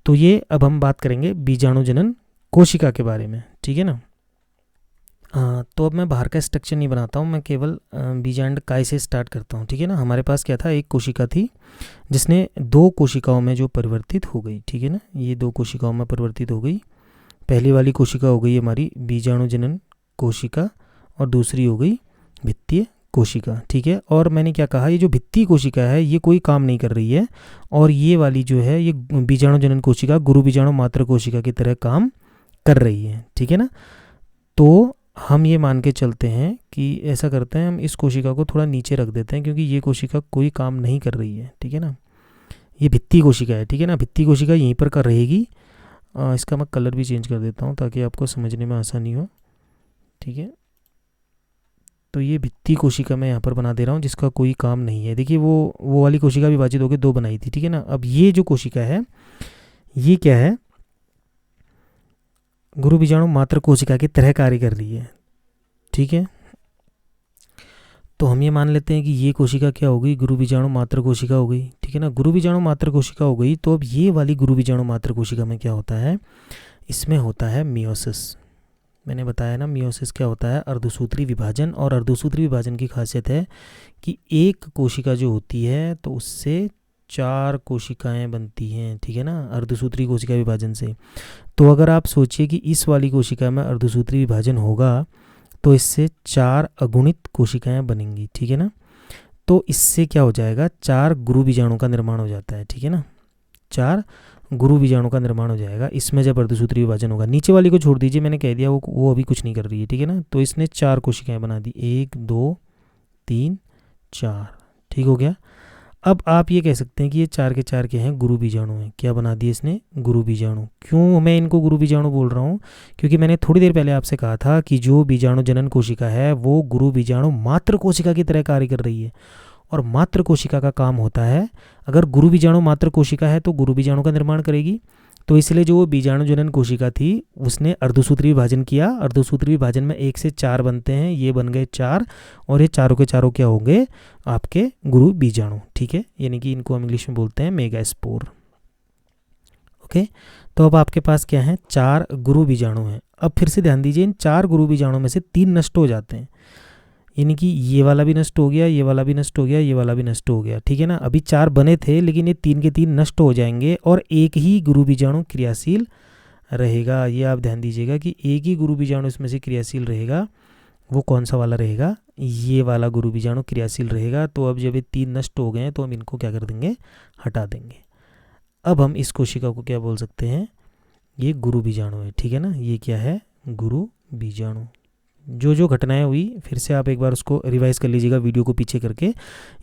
तो ये अब हम बात करेंगे बीजाणु जनन कोशिका के बारे में, ठीक है ना। तो अब मैं बाहर का स्ट्रक्चर नहीं बनाता हूँ, मैं केवल बीजांडकाय से स्टार्ट करता हूँ, ठीक है ना। हमारे पास क्या था, एक कोशिका थी जिसने 2 कोशिकाओं में जो परिवर्तित हो गई, ठीक है ना। ये 2 कोशिकाओं में परिवर्तित हो गई। पहली वाली कोशिका हो गई हमारी बीजाणु जनन कोशिका और दूसरी हो गई भित्तीय कोशिका, ठीक है। और मैंने क्या कहा, ये जो भित्तीय कोशिका है ये कोई काम नहीं कर रही है, और ये वाली जो है ये बीजाणु जनन कोशिका गुरु बीजाणु मात्र कोशिका की तरह काम कर रही है, ठीक है ना। तो हम ये मान के चलते हैं कि ऐसा करते हैं, हम इस कोशिका को थोड़ा नीचे रख देते हैं क्योंकि ये कोशिका कोई काम नहीं कर रही है, ठीक है ना। ये भित्ती कोशिका है, ठीक है ना, भित्ती कोशिका यहीं पर कर रहेगी। इसका मैं कलर भी चेंज कर देता हूँ ताकि आपको समझने में आसानी हो, ठीक है। तो ये भित्ती कोशिका मैं यहाँ पर बना दे रहा हूँ जिसका कोई काम नहीं है। देखिए वो वाली कोशिका विभाजित होकर 2 बनाई थी, ठीक है ना। अब ये जो कोशिका है ये क्या है, गुरु बीजाणु मात्र कोशिका की तरह कार्य कर रही है, ठीक है। तो हम ये मान लेते हैं कि ये कोशिका क्या हो गई, गुरु बीजाणु मात्र कोशिका हो गई, ठीक है ना। गुरु बीजाणु मात्र कोशिका हो गई। तो अब ये वाली गुरु बीजाणु मात्र कोशिका में क्या होता है, इसमें होता है मियोसिस। मैंने बताया ना मियोसिस क्या होता है, अर्धसूत्री विभाजन। और अर्धसूत्री विभाजन की खासियत है कि एक कोशिका जो होती है तो उससे 4 कोशिकाएं बनती हैं, ठीक है ना, अर्धसूत्री कोशिका विभाजन से। तो अगर आप सोचिए कि इस वाली कोशिका में अर्धसूत्री विभाजन होगा तो इससे 4 अगुणित कोशिकाएं बनेंगी, ठीक है ना। तो इससे क्या हो जाएगा, 4 गुरु बीजाणु का निर्माण हो जाता है, ठीक है ना। 4 गुरु बीजाणु का निर्माण हो जाएगा इसमें जब अर्धसूत्री विभाजन होगा। नीचे वाली को छोड़ दीजिए, मैंने कह दिया वो अभी कुछ नहीं कर रही है, ठीक है ना। तो इसने 4 कोशिकाएं बना दी, 1 2 3 4, ठीक हो गया। अब आप ये कह सकते हैं कि ये 4 के 4 के हैं, गुरु बीजाणु हैं। क्या बना दिए इसने, गुरु बीजाणु। क्यों मैं इनको गुरु बीजाणु बोल रहा हूँ, क्योंकि मैंने थोड़ी देर पहले आपसे कहा था कि जो बीजाणु जनन कोशिका है वो गुरु बीजाणु मात्र कोशिका की तरह कार्य कर रही है। और मात्र कोशिका का काम होता है, अगर गुरु बीजाणु मात्र कोशिका है तो गुरु बीजाणु का निर्माण करेगी। तो इसलिए जो बीजाणु जनन कोशिका थी उसने अर्धसूत्री विभाजन किया। अर्धसूत्री विभाजन में 1 से 4 बनते हैं, ये बन गए 4, और ये चारों के चारों क्या होंगे, आपके गुरु बीजाणु, ठीक है। यानी कि इनको हम इंग्लिश में बोलते हैं मेगास्पोर, ओके। तो अब आपके पास क्या है, 4 गुरु बीजाणु हैं। अब फिर से ध्यान दीजिए, इन 4 गुरु बीजाणु में से 3 नष्ट हो जाते हैं, यानी कि ये वाला भी नष्ट हो गया, ये वाला भी नष्ट हो गया, ये वाला भी नष्ट हो गया, ठीक है ना। अभी 4 बने थे लेकिन ये 3 के 3 नष्ट हो जाएंगे और एक ही गुरु बीजाणु क्रियाशील रहेगा। ये आप ध्यान दीजिएगा कि एक ही गुरु बीजाणु इसमें से क्रियाशील रहेगा। वो कौन सा वाला रहेगा? ये वाला गुरु बीजाणु क्रियाशील रहेगा। तो अब जब ये 3 नष्ट हो गए हैं तो हम इनको क्या कर देंगे? हटा देंगे। अब हम इस कोशिका को क्या बोल सकते हैं? ये गुरु बीजाणु है, ठीक है ना। ये क्या है? गुरु बीजाणु। जो जो घटनाएं हुई फिर से आप एक बार उसको रिवाइज कर लीजिएगा वीडियो को पीछे करके।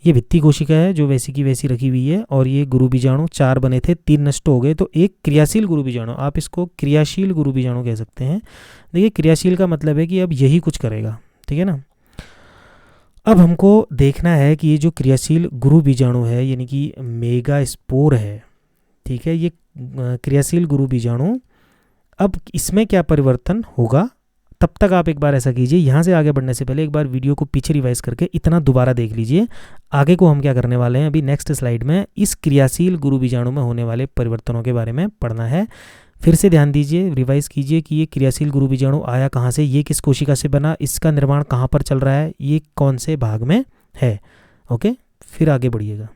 ये भित्ति कोशिका है जो वैसी की वैसी रखी हुई है, और ये गुरु बीजाणु 4 बने थे, 3 नष्ट हो गए, तो एक क्रियाशील गुरु बीजाणु, आप इसको क्रियाशील गुरु बीजाणु कह सकते हैं। देखिए क्रियाशील का मतलब है कि अब यही कुछ करेगा, ठीक है ना। अब हमको देखना है कि ये जो क्रियाशील गुरु बीजाणु है यानी कि मेगा स्पोर है, ठीक है, ये क्रियाशील गुरु बीजाणु, अब इसमें क्या परिवर्तन होगा? तब तक आप एक बार ऐसा कीजिए, यहाँ से आगे बढ़ने से पहले एक बार वीडियो को पीछे रिवाइज करके इतना दोबारा देख लीजिए। आगे को हम क्या करने वाले हैं अभी नेक्स्ट स्लाइड में, इस क्रियाशील गुरु बीजाणु में होने वाले परिवर्तनों के बारे में पढ़ना है। फिर से ध्यान दीजिए, रिवाइज कीजिए कि ये क्रियाशील गुरु बीजाणु आया कहाँ से, ये किस कोशिका से बना, इसका निर्माण कहाँ पर चल रहा है, ये कौन से भाग में है। ओके, फिर आगे बढ़िएगा।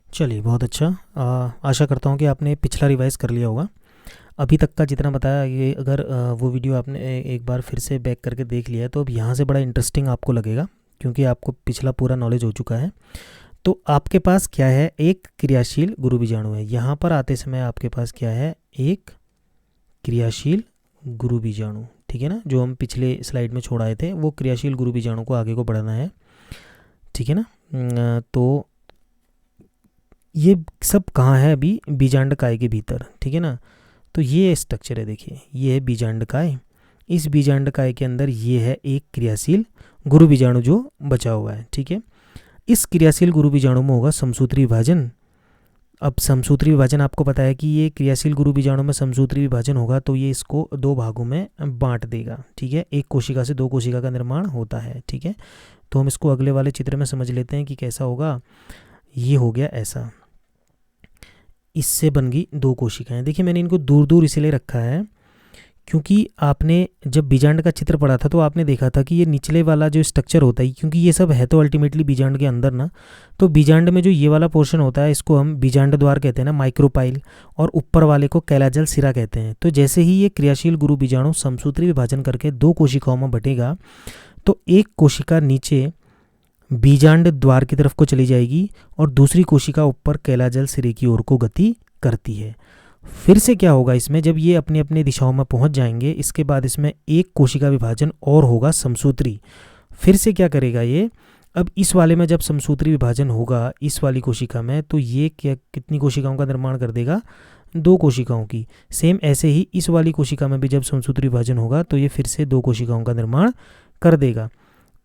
चलिए, बहुत अच्छा। आशा करता हूँ कि आपने पिछला रिवाइज कर लिया होगा। अभी तक का जितना बताया, ये अगर वो वीडियो आपने एक बार फिर से बैक करके देख लिया है तो अब यहाँ से बड़ा इंटरेस्टिंग आपको लगेगा, क्योंकि आपको पिछला पूरा नॉलेज हो चुका है। तो आपके पास क्या है? एक क्रियाशील गुरु बीजाणु है। यहाँ पर आते समय आपके पास क्या है? एक क्रियाशील गुरु बीजाणु, ठीक है ना। जो हम पिछले स्लाइड में छोड़ाए थे वो क्रियाशील गुरु बीजाणु को आगे को बढ़ाना है, ठीक है ना। तो ये सब कहाँ है? अभी बीजांडकाय के भीतर, ठीक है ना। तो ये स्ट्रक्चर है, देखिए ये है बीजांडकाय। इस बीजांडकाय के अंदर ये है एक क्रियाशील गुरु बीजाणु जो बचा हुआ है, ठीक है। इस क्रियाशील गुरु बीजाणु में होगा समसूत्री विभाजन। अब समसूत्री विभाजन आपको पता है कि ये क्रियाशील गुरु बीजाणु में समसूत्री विभाजन होगा तो ये इसको 2 भागों में बांट देगा, ठीक है। एक कोशिका से 2 कोशिका का निर्माण होता है, ठीक है। तो हम इसको अगले वाले चित्र में समझ लेते हैं कि कैसा होगा। ये हो गया ऐसा, इससे बन गई 2 कोशिकाएं। देखिए मैंने इनको दूर दूर इसलिए रखा है क्योंकि आपने जब बीजांड का चित्र पढ़ा था तो आपने देखा था कि ये निचले वाला जो स्ट्रक्चर होता है, क्योंकि ये सब है तो अल्टीमेटली बीजांड के अंदर ना, तो बीजांड में जो ये वाला पोर्शन होता है इसको हम बीजांड द्वार कहते हैं ना, माइक्रोपाइल, और ऊपर वाले को कैलाजल सिरा कहते हैं। तो जैसे ही ये क्रियाशील गुरु बीजाणु समसूत्री विभाजन करके 2 कोशिकाओं में बटेगा तो एक कोशिका नीचे बीजांड द्वार की तरफ को चली जाएगी और दूसरी कोशिका ऊपर कैलाजल सिरे की ओर को गति करती है। फिर से क्या होगा इसमें, जब ये अपनी अपनी दिशाओं में पहुंच जाएंगे इसके बाद इसमें एक कोशिका विभाजन और होगा समसूत्री। फिर से क्या करेगा ये, अब इस वाले में जब समसूत्री विभाजन होगा इस वाली कोशिका में, तो ये क्या कितनी कोशिकाओं का निर्माण कर देगा? 2 कोशिकाओं की। सेम ऐसे ही इस वाली कोशिका में भी जब समसूत्री विभाजन होगा तो ये फिर से 2 कोशिकाओं का निर्माण कर देगा।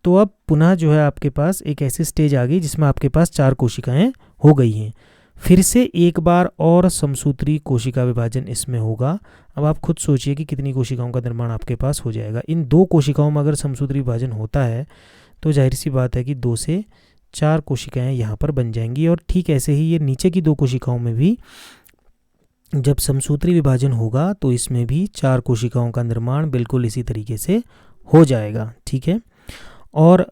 तो अब पुनः जो है आपके पास एक ऐसी स्टेज आ गई जिसमें आपके पास 4 कोशिकाएं हो गई हैं। फिर से एक बार और समसूत्री कोशिका विभाजन इसमें होगा। अब आप खुद सोचिए कि कितनी कोशिकाओं का निर्माण आपके पास हो जाएगा। इन 2 कोशिकाओं में अगर समसूत्री विभाजन होता है तो जाहिर सी बात है कि 2 से 4 कोशिकाएं यहाँ पर बन जाएंगी। और ठीक ऐसे ही ये नीचे की 2 कोशिकाओं में भी जब समसूत्री विभाजन होगा तो इसमें भी 4 कोशिकाओं का निर्माण बिल्कुल इसी तरीके से हो जाएगा, ठीक है। और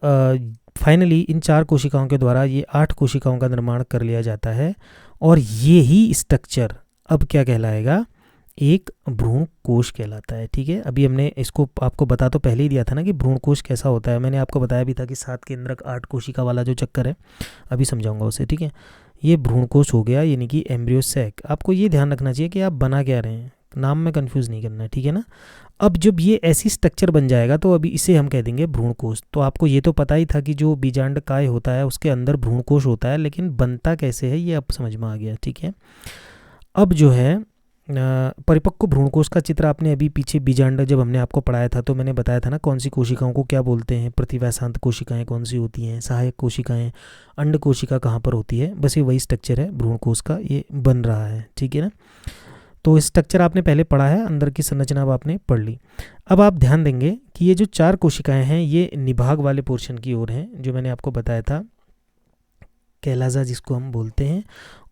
फाइनली इन 4 कोशिकाओं के द्वारा ये 8 कोशिकाओं का निर्माण कर लिया जाता है। और ये ही स्ट्रक्चर अब क्या कहलाएगा? एक भ्रूण कोश कहलाता है, ठीक है। अभी हमने इसको आपको बता तो पहले ही दिया था ना कि भ्रूण कोश कैसा होता है। मैंने आपको बताया भी था कि 7 केंद्रक 8 कोशिका वाला जो चक्कर है, अभी समझाऊंगा उसे, ठीक है। ये भ्रूण कोश हो गया, यानी कि एम्ब्रियो सैक। आपको ये ध्यान रखना चाहिए कि आप बना क्या रहे हैं, नाम में कंफ्यूज नहीं करना है, ठीक है ना। अब जब ये ऐसी स्ट्रक्चर बन जाएगा तो अभी इसे हम कह देंगे भ्रूणकोश। तो आपको ये तो पता ही था कि जो बीजांडकाय होता है उसके अंदर भ्रूणकोश होता है, लेकिन बनता कैसे है ये अब समझ में आ गया, ठीक है। अब जो है परिपक्व भ्रूणकोश का चित्र आपने अभी पीछे बीजांड जब हमने आपको पढ़ाया था तो मैंने बताया था ना कौन सी कोशिकाओं को क्या बोलते हैं, प्रतिव्यासांत कोशिकाएं कौन सी होती हैं, सहायक कोशिकाएं, अंड कोशिका कहाँ पर होती है। बस ये वही स्ट्रक्चर है भ्रूणकोश का, ये बन रहा है, ठीक है ना। तो स्ट्रक्चर आपने पहले पढ़ा है, अंदर की संरचना अब आपने पढ़ ली। अब आप ध्यान देंगे कि ये जो 4 कोशिकाएं हैं ये निभाग वाले पोर्शन की ओर हैं, जो मैंने आपको बताया था, कैलाजा जिसको हम बोलते हैं।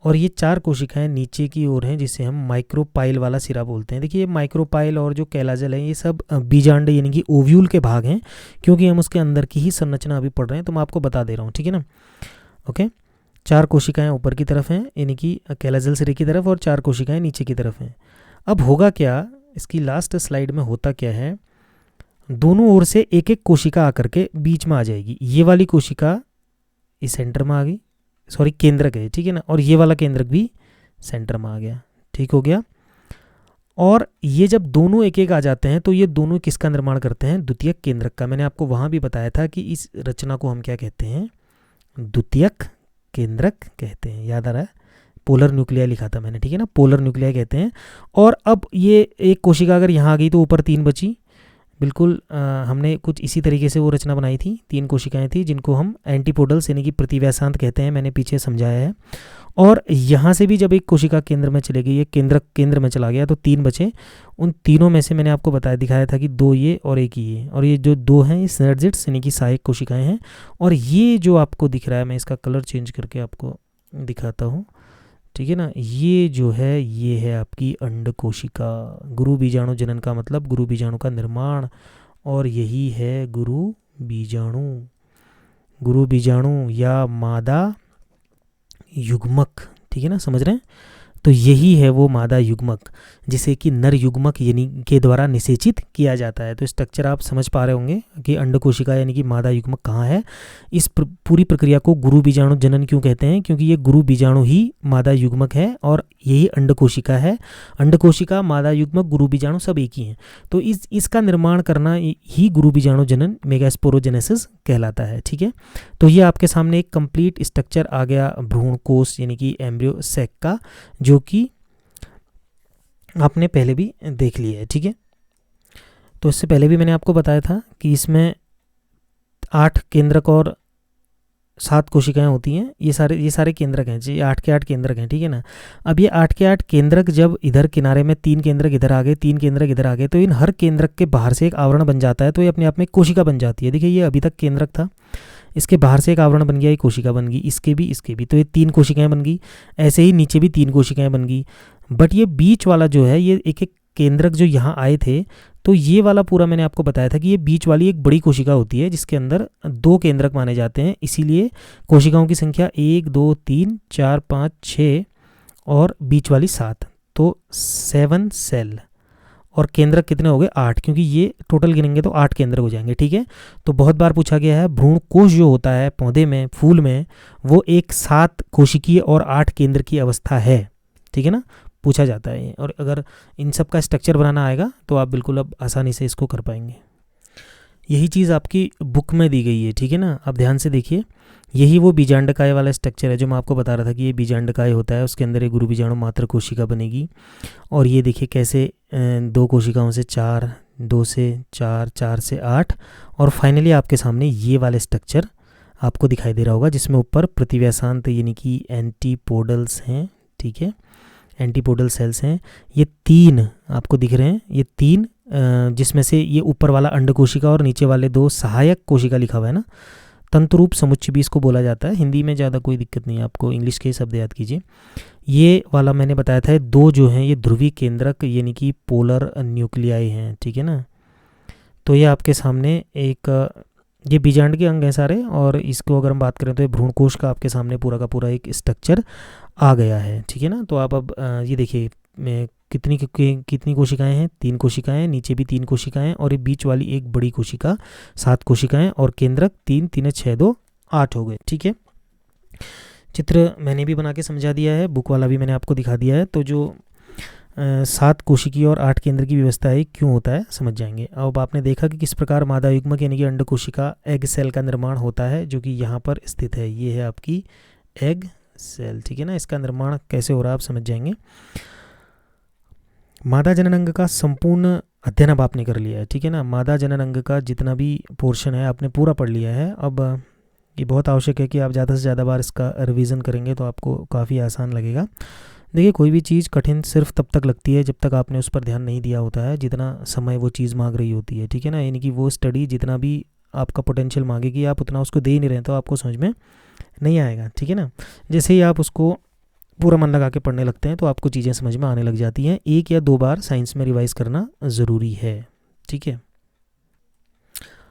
और ये 4 कोशिकाएं नीचे की ओर हैं जिसे हम माइक्रोपाइल वाला सिरा बोलते हैं। देखिए ये माइक्रोपाइल और जो कैलाजल है ये सब बीजांड यानी कि ओव्यूल के भाग हैं, क्योंकि हम उसके अंदर की ही संरचना अभी पढ़ रहे हैं तो मैं आपको बता दे रहा हूँ, ठीक है ना। ओके, 4 कोशिकाएं ऊपर की तरफ हैं यानी कि कैलाजल सिरे की तरफ, और 4 कोशिकाएं नीचे की तरफ हैं। अब होगा क्या, इसकी लास्ट स्लाइड में होता क्या है, दोनों ओर से एक एक कोशिका आकर के बीच में आ जाएगी। ये वाली कोशिका इस सेंटर में आ गई, सॉरी केंद्रक है, ठीक है ना, और ये वाला केंद्रक भी सेंटर में आ गया, ठीक हो गया। और ये जब दोनों एक एक आ जाते हैं तो ये दोनों किसका निर्माण करते हैं, द्वितीयक केंद्रक का। मैंने आपको वहाँ भी बताया था कि इस रचना को हम क्या कहते हैं, द्वितीयक केंद्रक कहते हैं, याद आ रहा है, पोलर न्यूक्लियाई लिखा था मैंने, ठीक है ना, पोलर न्यूक्लियाई कहते हैं। और अब ये एक कोशिका अगर यहाँ आ गई तो ऊपर 3 बची, बिल्कुल हमने कुछ इसी तरीके से वो रचना बनाई थी। 3 कोशिकाएं थी जिनको हम एंटीपोडल्स यानी कि प्रतिव्यासांत कहते हैं, मैंने पीछे समझाया है। और यहाँ से भी जब एक कोशिका केंद्र में चले गई, ये केंद्र में चला गया तो 3 बचे। उन तीनों में से मैंने आपको बताया दिखाया था कि 2 ये और 1 ये, और ये जो 2 हैं ये सिनर्जिड्स यानी कि सहायक कोशिकाएं हैं। और ये जो आपको दिख रहा है, मैं इसका कलर चेंज करके आपको दिखाता हूँ, ठीक है ना, ये जो है ये है आपकी अंड कोशिका। गुरु बीजाणु जनन का मतलब गुरु बीजाणु का निर्माण, और यही है गुरु बीजाणु। गुरु बीजाणु या मादा युग्मक, ठीक है ना, समझ रहे हैं। तो यही है वो मादा युग्मक जिसे कि नर युग्मक यानी के द्वारा निषेचित किया जाता है। तो स्ट्रक्चर आप समझ पा रहे होंगे कि अंड कोशिका यानी कि मादा युग्मक कहाँ है। इस पूरी प्रक्रिया को गुरु बीजाणु जनन क्यों कहते हैं, क्योंकि ये गुरु बीजाणु ही मादा युग्मक है और यही अंड कोशिका है। अंड कोशिका, मादा युग्मक, गुरु बीजाणु सब एक ही हैं। तो इसका निर्माण करना ही गुरु बीजाणु जनन मेगास्पोरोजेनेसिस कहलाता है, ठीक है। तो ये आपके सामने एक कंप्लीट स्ट्रक्चर आ गया भ्रूण कोश यानी कि एम्ब्रियो सैक का, जो कि आपने पहले भी देख लिया है, ठीक है। तो इससे पहले भी मैंने आपको बताया था कि इसमें 8 केंद्रक और 7 कोशिकाएं होती हैं। ये सारे केंद्रक हैं जी, 8 के 8 केंद्रक हैं, ठीक है ना। अब ये 8 के 8 केंद्रक जब इधर किनारे में 3 केंद्रक इधर आ गए, 3 केंद्रक इधर आ गए, तो इन हर केंद्रक के बाहर से एक आवरण बन जाता है, तो ये अपने आप में कोशिका बन जाती है। देखिए ये अभी तक केंद्रक था, इसके बाहर से एक आवरण बन गया, एक कोशिका बन गई, इसके भी, तो ये 3 कोशिकाएं बन गई। ऐसे ही नीचे भी 3 कोशिकाएं बन गई। बट ये बीच वाला जो है, ये एक एक केंद्रक जो यहाँ आए थे, तो ये वाला पूरा मैंने आपको बताया था कि ये बीच वाली एक बड़ी कोशिका होती है जिसके अंदर 2 केंद्रक माने जाते हैं। इसीलिए कोशिकाओं की संख्या 1 2 3 4 5 6 और बीच वाली 7, तो 7 सेल। और केंद्रक कितने हो गए, 8, क्योंकि ये टोटल गिनेंगे तो 8 केंद्रक हो जाएंगे, ठीक है। तो बहुत बार पूछा गया है भ्रूण कोश जो होता है पौधे में, फूल में, वो एक 7 कोशिकीय और 8 केंद्र की अवस्था है, ठीक है ना, पूछा जाता है। और अगर इन सब का स्ट्रक्चर बनाना आएगा तो आप बिल्कुल अब आसानी से इसको कर पाएंगे। यही चीज़ आपकी बुक में दी गई है, ठीक है ना। आप ध्यान से देखिए, यही वो बीजांडकाय वाला स्ट्रक्चर है जो मैं आपको बता रहा था कि ये बीजांडकाय होता है, उसके अंदर एक गुरु बीजाणु मात्र कोशिका बनेगी। और ये देखिए कैसे 2 कोशिकाओं से 4, 2 से 4, 4 से 8, और फाइनली आपके सामने ये वाला स्ट्रक्चर आपको दिखाई दे रहा होगा जिसमें ऊपर प्रतिव्यासांत यानी कि एंटीपोडल्स हैं, ठीक है, एंटीपोडल सेल्स हैं। ये 3 आपको दिख रहे हैं, ये 3 जिसमें से ये ऊपर वाला अंड कोशिका और नीचे वाले 2 सहायक कोशिका लिखा हुआ है ना, तंतुरूप समुच्चय भी इसको बोला जाता है। हिंदी में ज़्यादा कोई दिक्कत नहीं है, आपको इंग्लिश के शब्द याद कीजिए। ये वाला मैंने बताया था 2 जो हैं ये ध्रुवी केंद्रक यानी कि पोलर न्यूक्लियाई हैं, ठीक है ना। तो ये आपके सामने एक ये बीजांड के अंग हैं सारे, और इसको अगर हम बात करें तो ये भ्रूणकोश का आपके सामने पूरा का पूरा एक स्ट्रक्चर आ गया है, ठीक है ना। तो आप अब ये देखिए कितनी कोशिकाएं हैं, 3 कोशिकाएं, नीचे भी 3 कोशिकाएं, और ये बीच वाली एक बड़ी कोशिका 7 कोशिकाएं, और केंद्रक 3 3 6 2 8 हो गए, ठीक है। चित्र मैंने भी बना के समझा दिया है, बुक वाला भी मैंने आपको दिखा दिया है। तो जो 7 कोशिकीय और 8 केंद्र की व्यवस्था है क्यों होता है समझ जाएंगे। अब आपने देखा कि किस प्रकार मादा युग्मक यानी कि अंड कोशिका एग सेल का निर्माण होता है, जो कि यहाँ पर स्थित है। ये है आपकी एग सेल, ठीक है ना। इसका निर्माण कैसे हो रहा है आप समझ जाएंगे। मादा जनन अंग का संपूर्ण अध्ययन अब आपने कर लिया है, ठीक है ना। मादा जनन अंग का जितना भी पोर्शन है आपने पूरा पढ़ लिया है। अब ये बहुत आवश्यक है कि आप ज़्यादा से ज़्यादा बार इसका रिवीजन करेंगे तो आपको काफ़ी आसान लगेगा। देखिए कोई भी चीज़ कठिन सिर्फ तब तक लगती है जब तक आपने उस पर ध्यान नहीं दिया होता है, जितना समय वो चीज़ मांग रही होती है, ठीक है ना। यानी कि वो स्टडी जितना भी आपका पोटेंशियल मांगेगी आप उतना उसको दे ही नहीं रहे तो आपको समझ में नहीं आएगा, ठीक है ना। जैसे ही आप उसको पूरा मन लगा के पढ़ने लगते हैं तो आपको चीज़ें समझ में आने लग जाती हैं। 1 या 2 बार साइंस में रिवाइज़ करना ज़रूरी है, ठीक है।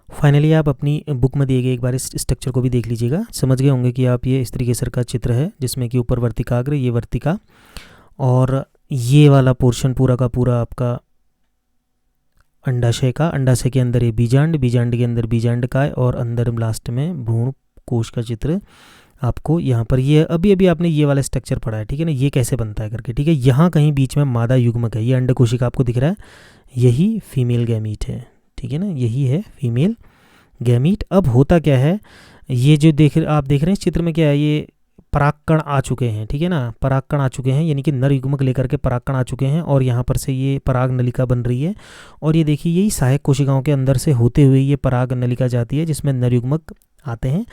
फाइनली आप अपनी बुक में दिए गए एक बार इस स्ट्रक्चर को भी देख लीजिएगा। समझ गए होंगे कि आप ये इस तरीके से का चित्र है जिसमें कि ऊपर वर्तिकाग्र, ये वर्तिका, और ये वाला पोर्शन पूरा का पूरा आपका अंडाशय का, अंडाशय के अंदर ये बीजांड, बीजांड के अंदर बीजांडकाय, और अंदर लास्ट में भ्रूण कोश का चित्र आपको यहाँ पर, ये अभी अभी आपने ये वाला स्ट्रक्चर पढ़ा है, ठीक है ना, ये कैसे बनता है करके, ठीक है। यहाँ कहीं बीच में मादा युग्मक है, ये अंड कोशिका आपको दिख रहा है, यही फीमेल गैमीट है, ठीक है ना, यही है फीमेल गैमीट। अब होता क्या है, ये जो आप देख रहे हैं इस चित्र में क्या है, ये परागकण आ चुके हैं, ठीक है ना, परागकण आ चुके हैं, यानी कि नर युग्मक लेकर के परागकण आ चुके हैं, और यहाँ पर से ये पराग नलिका बन रही है, और ये देखिए यही सहायक कोशिकाओं के अंदर से होते हुए ये पराग नलिका जाती है जिसमें नर युग्मक आते हैं।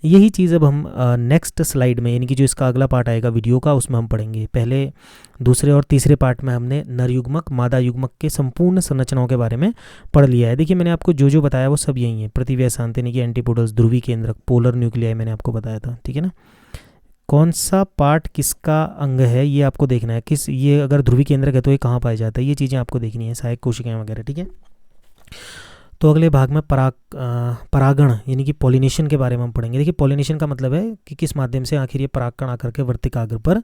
यही चीज़ अब हम नेक्स्ट स्लाइड में, यानी कि जो इसका अगला पार्ट आएगा वीडियो का, उसमें हम पढ़ेंगे। पहले दूसरे और तीसरे पार्ट में हमने नर युग्मक, मादा युग्मक के संपूर्ण संरचनाओं के बारे में पढ़ लिया है। देखिए मैंने आपको जो जो बताया वो सब यही है। प्रतिव्यसांत यानी कि एंटीपोडल्स, ध्रुवी केंद्रक, पोलर न्यूक्लियाई मैंने आपको बताया था, ठीक है ना। कौन सा पार्ट किसका अंग है ये आपको देखना है, किस, ये अगर ध्रुवी केंद्रक है तो ये कहाँ पाया जाता है, ये चीज़ें आपको देखनी है, सहायक कोशिकाएं वगैरह, ठीक है। तो अगले भाग में परागण यानी कि पॉलिनेशन के बारे में हम पढ़ेंगे। देखिए पॉलिनेशन का मतलब है कि किस माध्यम से आखिर ये परागकण आकर के वर्तिकाग्र पर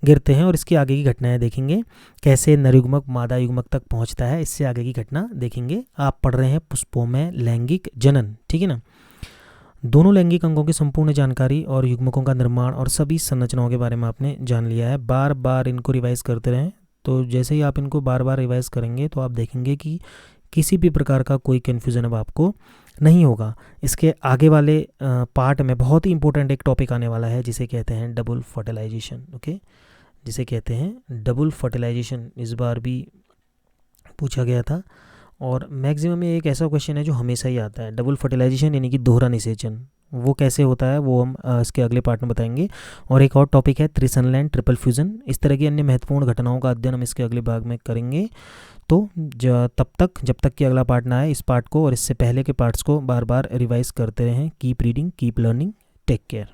गिरते हैं, और इसकी आगे की घटनाएं देखेंगे, कैसे नरयुग्मक मादा युग्मक तक पहुंचता है, इससे आगे की घटना देखेंगे। आप पढ़ रहे हैं पुष्पों में लैंगिक जनन, ठीक है ना। दोनों लैंगिक अंगों की संपूर्ण जानकारी और युग्मकों का निर्माण और सभी संरचनाओं के बारे में आपने जान लिया है। बार बार इनको रिवाइज करते रहें, तो जैसे ही आप इनको बार बार रिवाइज करेंगे तो आप देखेंगे कि किसी भी प्रकार का कोई कन्फ्यूज़न अब आपको नहीं होगा। इसके आगे वाले पार्ट में बहुत ही इंपॉर्टेंट एक टॉपिक आने वाला है जिसे कहते हैं डबल फर्टिलाइजेशन, ओके, जिसे कहते हैं डबल फर्टिलाइजेशन। इस बार भी पूछा गया था, और मैक्सिमम में एक ऐसा क्वेश्चन है जो हमेशा ही आता है। डबल फर्टिलाइजेशन यानी कि दोहरा निषेचन, वो कैसे होता है वो हम इसके अगले पार्ट में बताएंगे। और एक और टॉपिक है त्रिसनलैंड ट्रिपल फ्यूज़न। इस तरह की अन्य महत्वपूर्ण घटनाओं का अध्ययन हम इसके अगले भाग में करेंगे। तो जब तक कि अगला पार्ट ना आए, इस पार्ट को और इससे पहले के पार्ट्स को बार बार रिवाइज करते रहें। Keep reading, keep learning, take care.